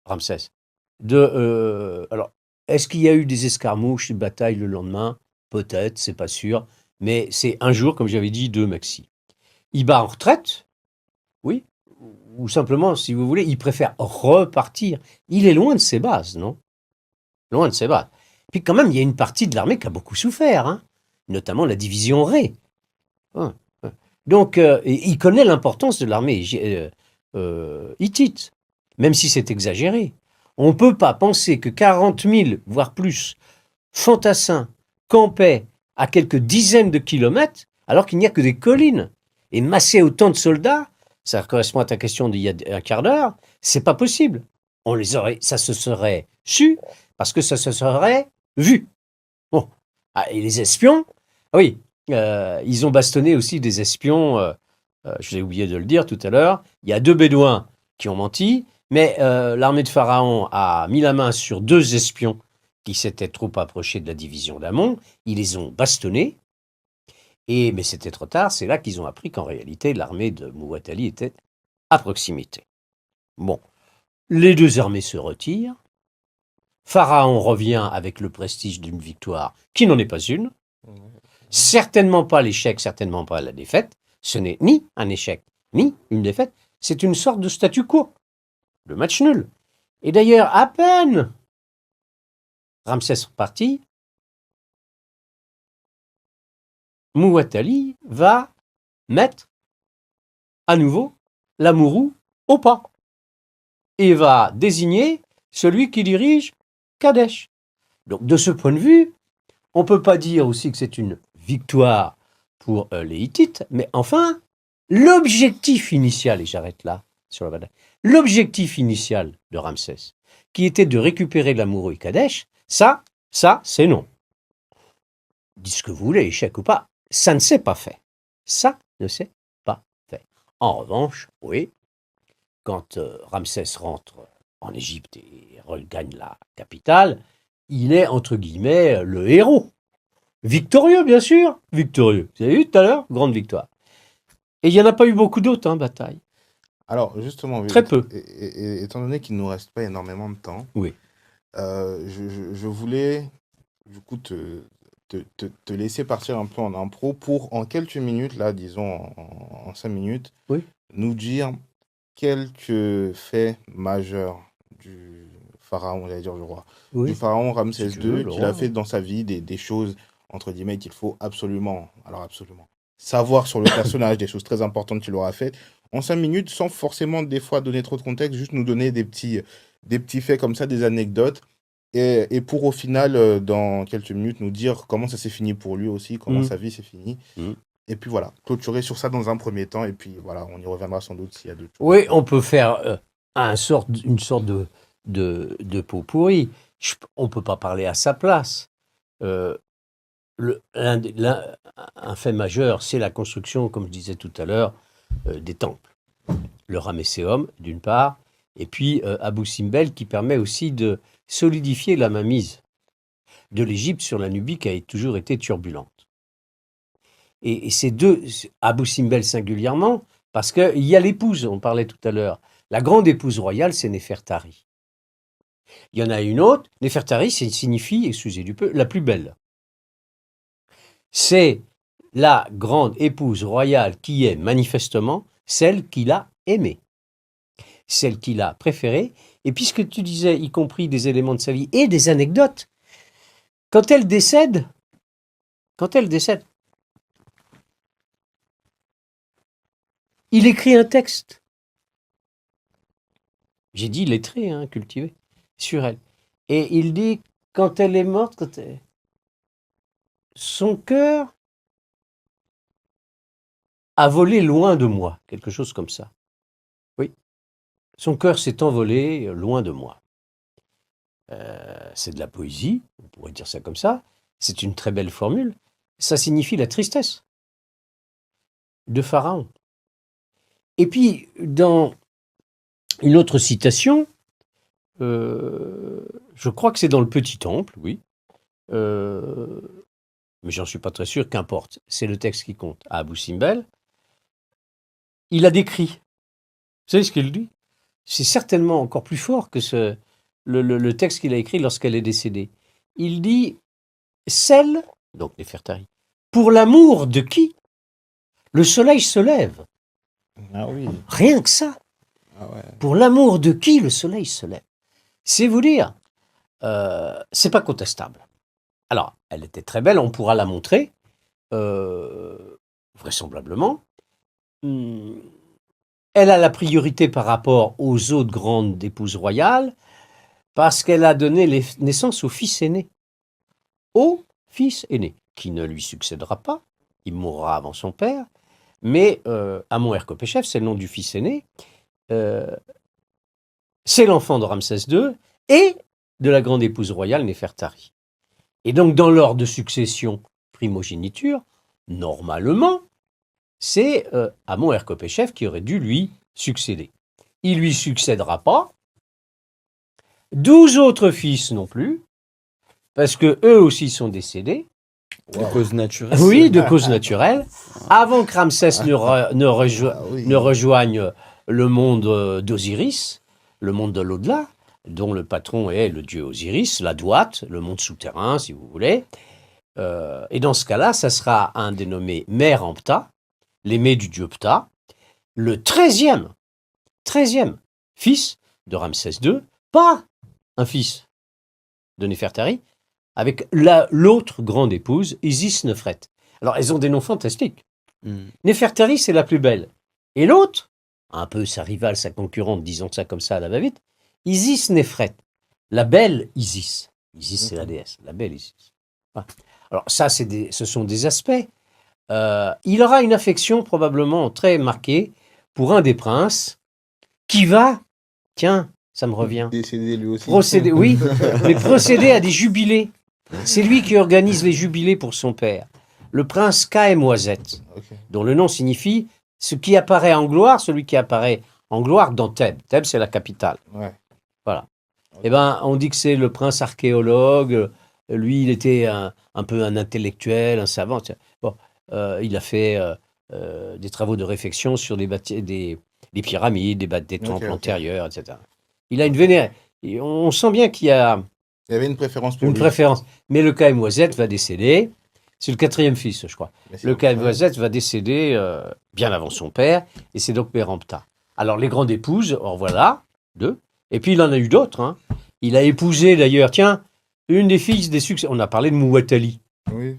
Ramsès, alors, est-ce qu'il y a eu des escarmouches, une bataille le lendemain? Peut-être, c'est pas sûr, mais c'est un jour, comme j'avais dit, 2 maxi. Il bat en retraite, oui, ou simplement, si vous voulez, il préfère repartir. Il est loin de ses bases, non? Loin de ses bases. Puis quand même, il y a une partie de l'armée qui a beaucoup souffert, hein, notamment la division Ré. Donc, il connaît l'importance de l'armée hittite, même si c'est exagéré. On ne peut pas penser que 40 000, voire plus, fantassins campaient à quelques dizaines de kilomètres, alors qu'il n'y a que des collines. Et masser autant de soldats, ça correspond à ta question d'il y a un quart d'heure, c'est pas possible. Ça se serait su, parce que ça se serait vu. Bon. Et les espions, oui, ils ont bastonné aussi des espions, je vous ai oublié de le dire tout à l'heure, il y a 2 Bédouins qui ont menti, mais l'armée de Pharaon a mis la main sur 2 espions qui s'étaient trop approchés de la division d'Amon, ils les ont bastonnés, mais c'était trop tard, c'est là qu'ils ont appris qu'en réalité l'armée de Mouatali était à proximité. Bon, les 2 armées se retirent, Pharaon revient avec le prestige d'une victoire qui n'en est pas une, Certainement pas l'échec, certainement pas la défaite. Ce n'est ni un échec, ni une défaite. C'est une sorte de statu quo, le match nul. Et d'ailleurs, à peine Ramsès reparti, Mouatali va mettre à nouveau l'Amourou au pas et va désigner celui qui dirige Kadesh. Donc de ce point de vue, on ne peut pas dire aussi que c'est une victoire pour les Hittites, mais enfin, l'objectif initial, et j'arrête là sur la bataille, l'objectif initial de Ramsès, qui était de récupérer l'Amourou et Kadesh, ça, c'est non. Dites ce que vous voulez, échec ou pas, ça ne s'est pas fait. Ça ne s'est pas fait. En revanche, oui, quand Ramsès rentre en Égypte et regagne la capitale, il est, entre guillemets, le héros. Victorieux, bien sûr, victorieux. Vous avez vu tout à l'heure, grande victoire. Et il n'y en a pas eu beaucoup d'autres, batailles. Alors, justement, Très peu. et étant donné qu'il ne nous reste pas énormément de temps, Oui. Je voulais, du coup, te laisser partir un peu en impro pour, en quelques minutes, là, disons en 5 minutes, Oui. nous dire quelques faits majeurs du pharaon, j'allais dire du roi, Oui. du pharaon Ramsès Si tu veux, II, le qu'il roi. a fait dans sa vie, des choses, entre guillemets, qu'il faut absolument, savoir sur le personnage, des choses très importantes qu'il aura faites, en 5 minutes, sans forcément, des fois, donner trop de contexte, juste nous donner des petits faits comme ça, des anecdotes, et pour au final, dans quelques minutes, nous dire comment ça s'est fini pour lui aussi, comment sa vie s'est finie. Et puis voilà, clôturer sur ça dans un premier temps, et puis voilà, on y reviendra sans doute s'il y a d'autres choses. Oui, on peut faire une sorte de pot pourri. On ne peut pas parler à sa place. Un fait majeur, c'est la construction, comme je disais tout à l'heure, des temples. Le Ramesséum, d'une part, et puis Abou Simbel, qui permet aussi de solidifier la mainmise de l'Égypte sur la Nubie, qui a toujours été turbulente. Et ces deux, Abou Simbel singulièrement, parce qu'il y a l'épouse, on parlait tout à l'heure, la grande épouse royale, c'est Néfertari. Il y en a une autre, Néfertari, ça signifie, excusez du peu, la plus belle. C'est la grande épouse royale qui est manifestement celle qu'il a aimée, celle qu'il a préférée. Et puisque tu disais, y compris des éléments de sa vie et des anecdotes, quand elle décède, il écrit un texte. J'ai dit lettré, cultivé, sur elle. Et il dit, quand elle est morte, son cœur a volé loin de moi, quelque chose comme ça. Oui. Son cœur s'est envolé loin de moi. C'est de la poésie, on pourrait dire ça comme ça. C'est une très belle formule. Ça signifie la tristesse de Pharaon. Et puis, dans une autre citation, je crois que c'est dans le Petit Temple, oui, mais j'en suis pas très sûr, qu'importe, c'est le texte qui compte, à Abou Simbel, il a décrit. Vous savez ce qu'il dit? C'est certainement encore plus fort que le texte qu'il a écrit lorsqu'elle est décédée. Il dit « Celle, donc Néfertari, pour l'amour de qui le soleil se lève. » Ah oui. Rien que ça. Ah ouais. Pour l'amour de qui le soleil se lève. C'est vous dire, c'est pas contestable. Alors, elle était très belle, on pourra la montrer, vraisemblablement. Elle a la priorité par rapport aux autres grandes épouses royales, parce qu'elle a donné naissance au fils aîné. Au fils aîné, qui ne lui succédera pas, il mourra avant son père, mais Amon-Herkhopeshef, c'est le nom du fils aîné, c'est l'enfant de Ramsès II et de la grande épouse royale Néfertari. Et donc, dans l'ordre de succession primogéniture, normalement, c'est Amon-Herkhopeshef qui aurait dû lui succéder. Il ne lui succédera pas. 12 autres fils non plus, parce que eux aussi sont décédés. De cause naturelle. Oui, de cause naturelle. Avant que Ramsès ne rejoigne le monde d'Osiris, le monde de l'au-delà, dont le patron est le dieu Osiris, la Douate, le monde souterrain, si vous voulez. Et dans ce cas-là, ça sera un dénommé Mer-Ampta, l'aimé du dieu Ptah, le 13e fils de Ramsès II, pas un fils de Néfertari, avec l'autre grande épouse, Isis-Nefret. Alors, elles ont des noms fantastiques. Néfertari, c'est la plus belle. Et l'autre, un peu sa rivale, sa concurrente, disons ça comme ça à la va-vite, Isis-Nefret, la belle Isis. Isis, c'est la déesse, la belle Isis. Voilà. Alors, ça, ce sont des aspects. Il aura une affection probablement très marquée pour un des princes qui va, tiens, ça me revient, Décédé lui aussi. procéder à des jubilés. C'est lui qui organise les jubilés pour son père, le prince Khaemouazet, dont le nom signifie ce qui apparaît en gloire, celui qui apparaît en gloire dans Thèbes. Thèbes, c'est la capitale. Ouais. Voilà. Eh ben, on dit que c'est le prince archéologue. Lui, il était un peu un intellectuel, un savant. Bon, il a fait des travaux de réflexion sur des pyramides, des temples antérieurs, etc. Il a une vénère. On sent bien qu'il y a Il y avait une préférence pour une lui. préférence. Mais le Khaemouazet va décéder. C'est le 4e fils, je crois. Le Khaemouazet va décéder bien avant son père. Et c'est donc Mer-Ampta. Alors, les grandes épouses, en voilà, 2. Et puis, il en a eu d'autres. Hein. Il a épousé, d'ailleurs, tiens, une des filles des succès. On a parlé de Mouatali. Oui.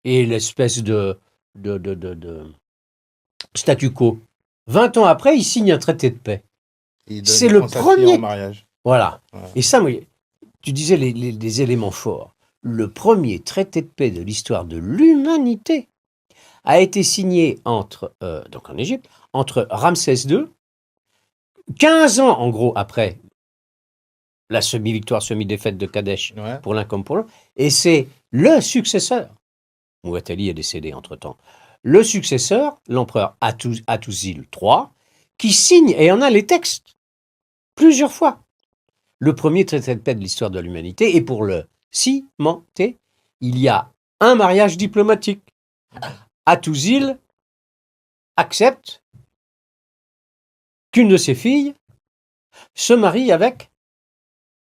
Et l'espèce de statu quo. 20 ans après, il signe un traité de paix. C'est le premier. En mariage. Voilà. Ouais. Et ça, tu disais les éléments forts. Le premier traité de paix de l'histoire de l'humanité a été signé donc en Égypte, entre Ramsès II, 15 ans en gros après la semi-victoire, semi-défaite de Kadesh pour l'un comme pour l'autre, et c'est le successeur, Mouatali est décédé entre-temps, le successeur, l'empereur Hattusil III, qui signe, et on a les textes, plusieurs fois, le premier traité de paix de l'histoire de l'humanité, et pour le cimenter, il y a un mariage diplomatique. Hattusil accepte qu'une de ses filles se marie avec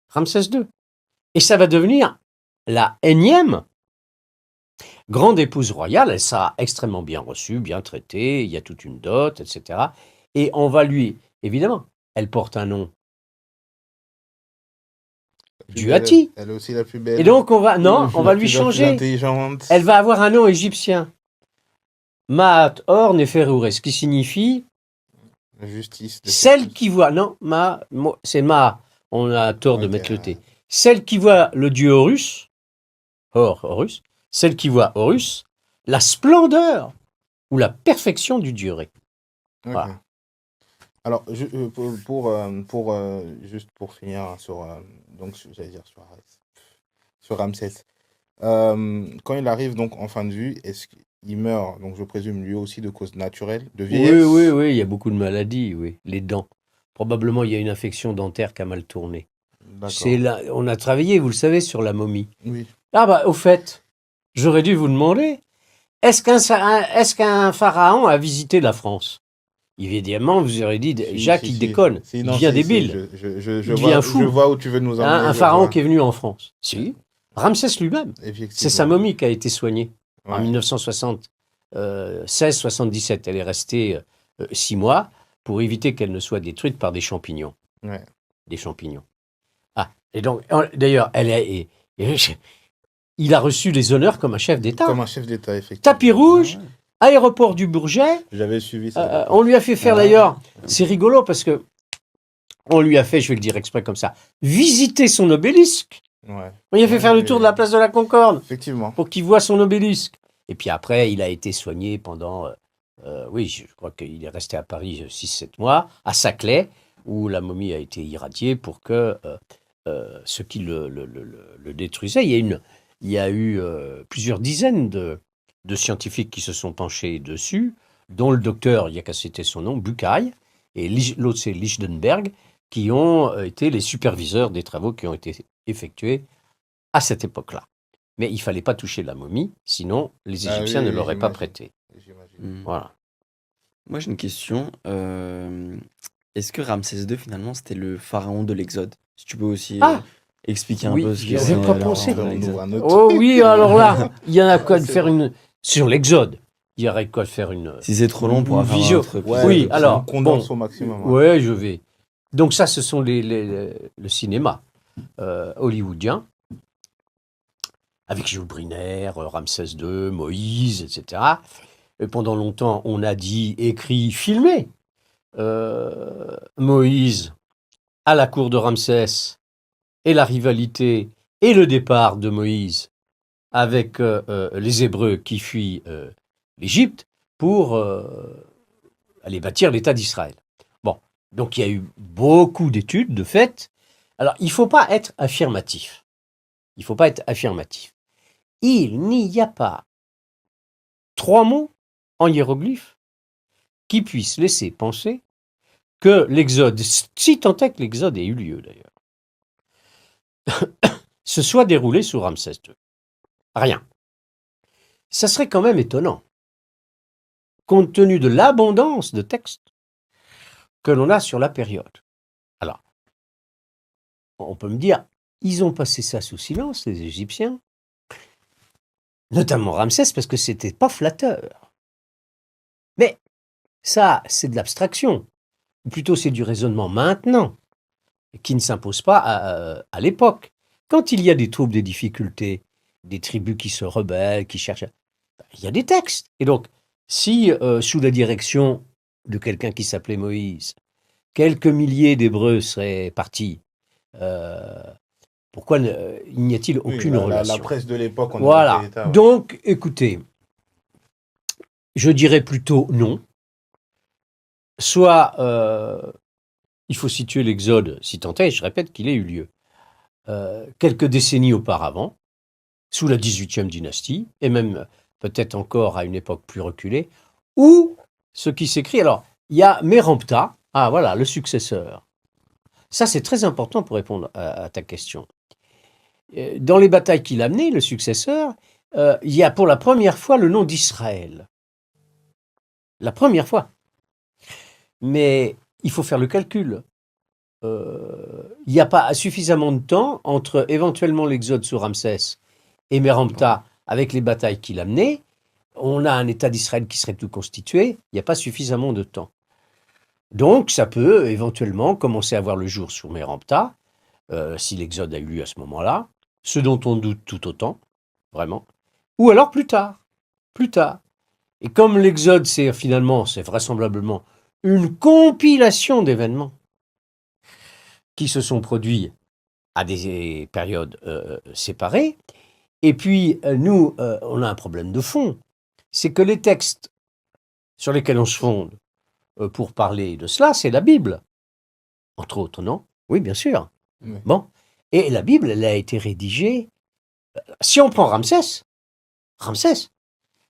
Ramsès II. Et ça va devenir la énième grande épouse royale. Elle sera extrêmement bien reçue, bien traitée, il y a toute une dot, etc. Et on va lui, évidemment, elle porte un nom Duati. Elle est aussi la plus belle. Et donc, on va lui changer. Elle va avoir un nom égyptien. Maat Or Neferure, ce qui signifie justice. Celle qui voit. Non, c'est Ma. On a tort de mettre le T. Celle qui voit le dieu Horus, Horus, celle qui voit Horus, la splendeur ou la perfection du dieu Ré. Okay. Voilà. Alors, juste pour finir sur, donc j'allais dire sur Ramsès. Quand il arrive donc en fin de vie, est-ce qu'il meurt, donc je présume lui aussi de cause naturelle, de vieillesse? Oui, il y a beaucoup de maladies, oui. Les dents. Probablement, il y a une infection dentaire qui a mal tourné. On a travaillé, vous le savez, sur la momie. Oui. Ah bah, au fait, j'aurais dû vous demander, est-ce qu'un pharaon a visité la France? Évidemment, vous aurez dit, Jacques, il déconne. Il devient débile. Il devient fou. Je vois où tu veux nous emmener. Un pharaon qui est venu en France. Si. Ramsès lui-même. C'est sa momie qui a été soignée en 1976-77. Elle est restée 6 mois pour éviter qu'elle ne soit détruite par des champignons. Ouais. Des champignons. Ah, et donc, d'ailleurs, il a reçu les honneurs comme un chef d'État. Comme un chef d'État, effectivement. Tapis rouge, aéroport du Bourget. J'avais suivi ça. On lui a fait faire d'ailleurs, c'est rigolo parce que on lui a fait, je vais le dire exprès comme ça, visiter son obélisque. Ouais. On lui a fait faire le tour de la place de la Concorde. Effectivement. Pour qu'il voit son obélisque. Et puis après, il a été soigné pendant, je crois qu'il est resté à Paris 6-7 mois, à Saclay, où la momie a été irradiée pour que ceux qui le détruisaient, il y a eu plusieurs dizaines de scientifiques qui se sont penchés dessus, dont le docteur, il n'y a qu'à citer son nom, Bucaille, et l'autre c'est Lichtenberg, qui ont été les superviseurs des travaux qui ont été effectués à cette époque-là. Mais il ne fallait pas toucher la momie, sinon les Égyptiens ne l'auraient pas prêté. Voilà. Moi j'ai une question. Est-ce que Ramsès II finalement c'était le pharaon de l'Exode? Si tu peux aussi expliquer un Oui, peu ce j'y que avais c'est. pas alors, pensé. On ouvre un autre. Oh oui, alors là, il y en a quoi de C'est faire une... Sur l'Exode, il y aurait quoi de faire une... Si c'est trop long, on pourra Une faire un visio. autre Ouais, épisode. Oui, on alors, condense bon, au maximum. ouais, je vais. Donc ça, ce sont le cinéma hollywoodien, avec Jules Briner, Ramsès II, Moïse, etc. Et pendant longtemps, on a dit, écrit, filmé Moïse à la cour de Ramsès et la rivalité et le départ de Moïse avec les Hébreux qui fuient l'Égypte pour aller bâtir l'État d'Israël. Bon, donc il y a eu beaucoup d'études de fait. Alors, il ne faut pas être affirmatif. Il ne faut pas être affirmatif. Il n'y a pas 3 mots en hiéroglyphes qui puissent laisser penser que l'Exode, si tant est que l'Exode ait eu lieu d'ailleurs, se soit déroulé sous Ramsès II. Rien. Ça serait quand même étonnant, compte tenu de l'abondance de textes que l'on a sur la période. Alors, on peut me dire, ils ont passé ça sous silence, les Égyptiens, notamment Ramsès, parce que c'était pas flatteur. Mais ça, c'est de l'abstraction. Ou plutôt, c'est du raisonnement maintenant, qui ne s'impose pas à l'époque. Quand il y a des troubles, des difficultés, des tribus qui se rebellent, qui cherchent... il y a des textes. Et donc, si, sous la direction de quelqu'un qui s'appelait Moïse, quelques milliers d'Hébreux seraient partis, pourquoi n'y a-t-il Oui, aucune la relation? presse de l'époque, on Voilà. évoquait l'État, ouais. Donc, écoutez, je dirais plutôt non. Soit, il faut situer l'Exode, si tant est, je répète qu'il ait eu lieu, quelques décennies auparavant, sous la 18e dynastie, et même peut-être encore à une époque plus reculée, ou ce qui s'écrit. Alors, il y a Mérempta, ah voilà, le successeur. Ça, c'est très important pour répondre à ta question. Dans les batailles qu'il a menées, le successeur, il y a pour la première fois le nom d'Israël. La première fois. Mais il faut faire le calcul. Il n'y a pas suffisamment de temps entre éventuellement l'exode sous Ramsès et Mérempta avec les batailles qu'il a menées. On a un État d'Israël qui serait tout constitué. Il n'y a pas suffisamment de temps. Donc, ça peut éventuellement commencer à voir le jour sur Mérempta, si l'exode a eu lieu à ce moment-là, ce dont on doute tout autant, vraiment. Ou alors plus tard. Plus tard. Et comme l'exode, c'est vraisemblablement une compilation d'événements qui se sont produits à des périodes séparées. Et puis, nous, on a un problème de fond. C'est que les textes sur lesquels on se fonde pour parler de cela, c'est la Bible. Entre autres, non? Oui, bien sûr. Oui. Bon. Et la Bible, elle a été rédigée... Si on prend Ramsès,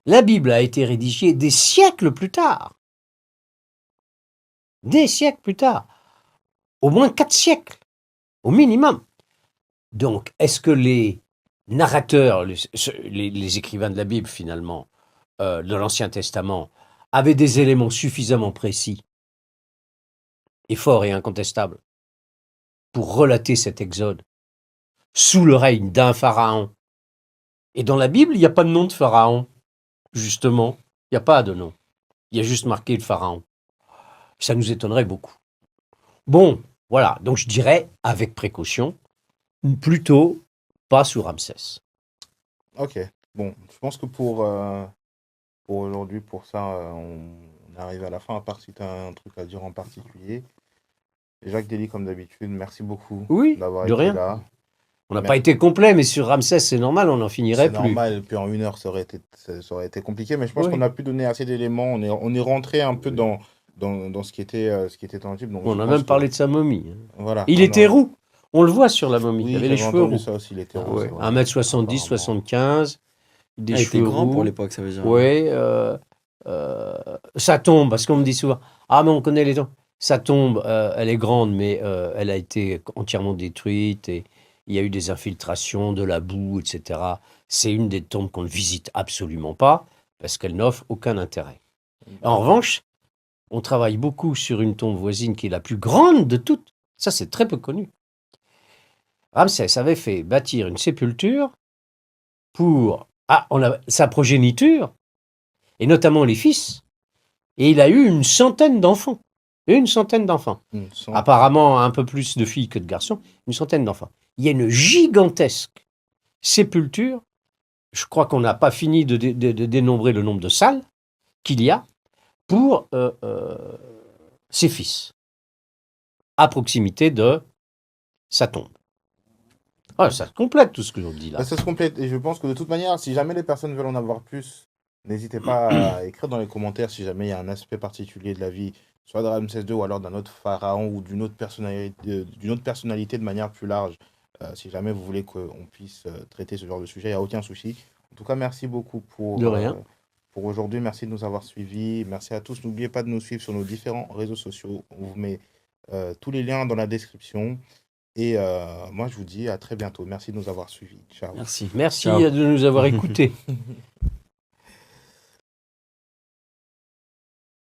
la Bible a été rédigée des siècles plus tard. Des siècles plus tard. Au moins 4 siècles, au minimum. Donc, est-ce que les narrateurs, les écrivains de la Bible, finalement, de l'Ancien Testament, avaient des éléments suffisamment précis et forts et incontestables pour relater cet exode sous le règne d'un pharaon? Et dans la Bible, il n'y a pas de nom de pharaon, justement. Il n'y a pas de nom. Il y a juste marqué le pharaon. Ça nous étonnerait beaucoup. Bon, voilà. Donc je dirais, avec précaution, plutôt pas sous Ramsès. Ok. Bon, je pense que pour aujourd'hui, pour ça, on arrive à la fin, à part si tu as un truc à dire en particulier. Jacques Dely, comme d'habitude, merci beaucoup Oui, d'avoir de été rien. là. On n'a Merci. pas été complet, mais sur Ramsès, c'est normal, on n'en finirait C'est plus. normal, et puis en 1 heure, ça aurait été compliqué, mais je pense Oui. qu'on a pu donner assez d'éléments. On est rentré un peu dans ce qui était dans le type. Donc On je a pense même que- parlé de sa momie. Voilà. Il était roux. On le voit sur la momie. Oui, il avait les j'avais cheveux entendu roux. ça aussi, il était Ah roux. ouais, c'est vrai. 1m70, Apparemment. 75, des Ah, il était cheveux grand roux. pour l'époque, ça veut dire. Oui, ça tombe, parce qu'on me dit souvent, ah mais on connaît les tombes. Sa tombe, elle est grande, mais elle a été entièrement détruite et il y a eu des infiltrations, de la boue, etc. C'est une des tombes qu'on ne visite absolument pas parce qu'elle n'offre aucun intérêt. En revanche, on travaille beaucoup sur une tombe voisine qui est la plus grande de toutes. Ça, c'est très peu connu. Ramsès avait fait bâtir une sépulture pour sa progéniture, et notamment les fils, et il a eu une centaine d'enfants. Une centaine d'enfants. Apparemment, un peu plus de filles que de garçons, une centaine d'enfants. Il y a une gigantesque sépulture. Je crois qu'on n'a pas fini de dénombrer le nombre de salles qu'il y a pour ses fils, à proximité de sa tombe. Ah, ça complète tout ce que je vous dis là. Ça se complète. Et je pense que de toute manière, si jamais les personnes veulent en avoir plus, n'hésitez pas à écrire dans les commentaires si jamais il y a un aspect particulier de la vie, soit de Ramsès II ou alors d'un autre pharaon ou d'une autre personnalité de manière plus large. Si jamais vous voulez qu'on puisse traiter ce genre de sujet, il n'y a aucun souci. En tout cas, merci beaucoup De rien. pour aujourd'hui. Merci de nous avoir suivis. Merci à tous. N'oubliez pas de nous suivre sur nos différents réseaux sociaux. On vous met tous les liens dans la description. Et moi, je vous dis à très bientôt. Merci de nous avoir suivis. Ciao. Merci. Merci Ciao. de nous avoir écoutés.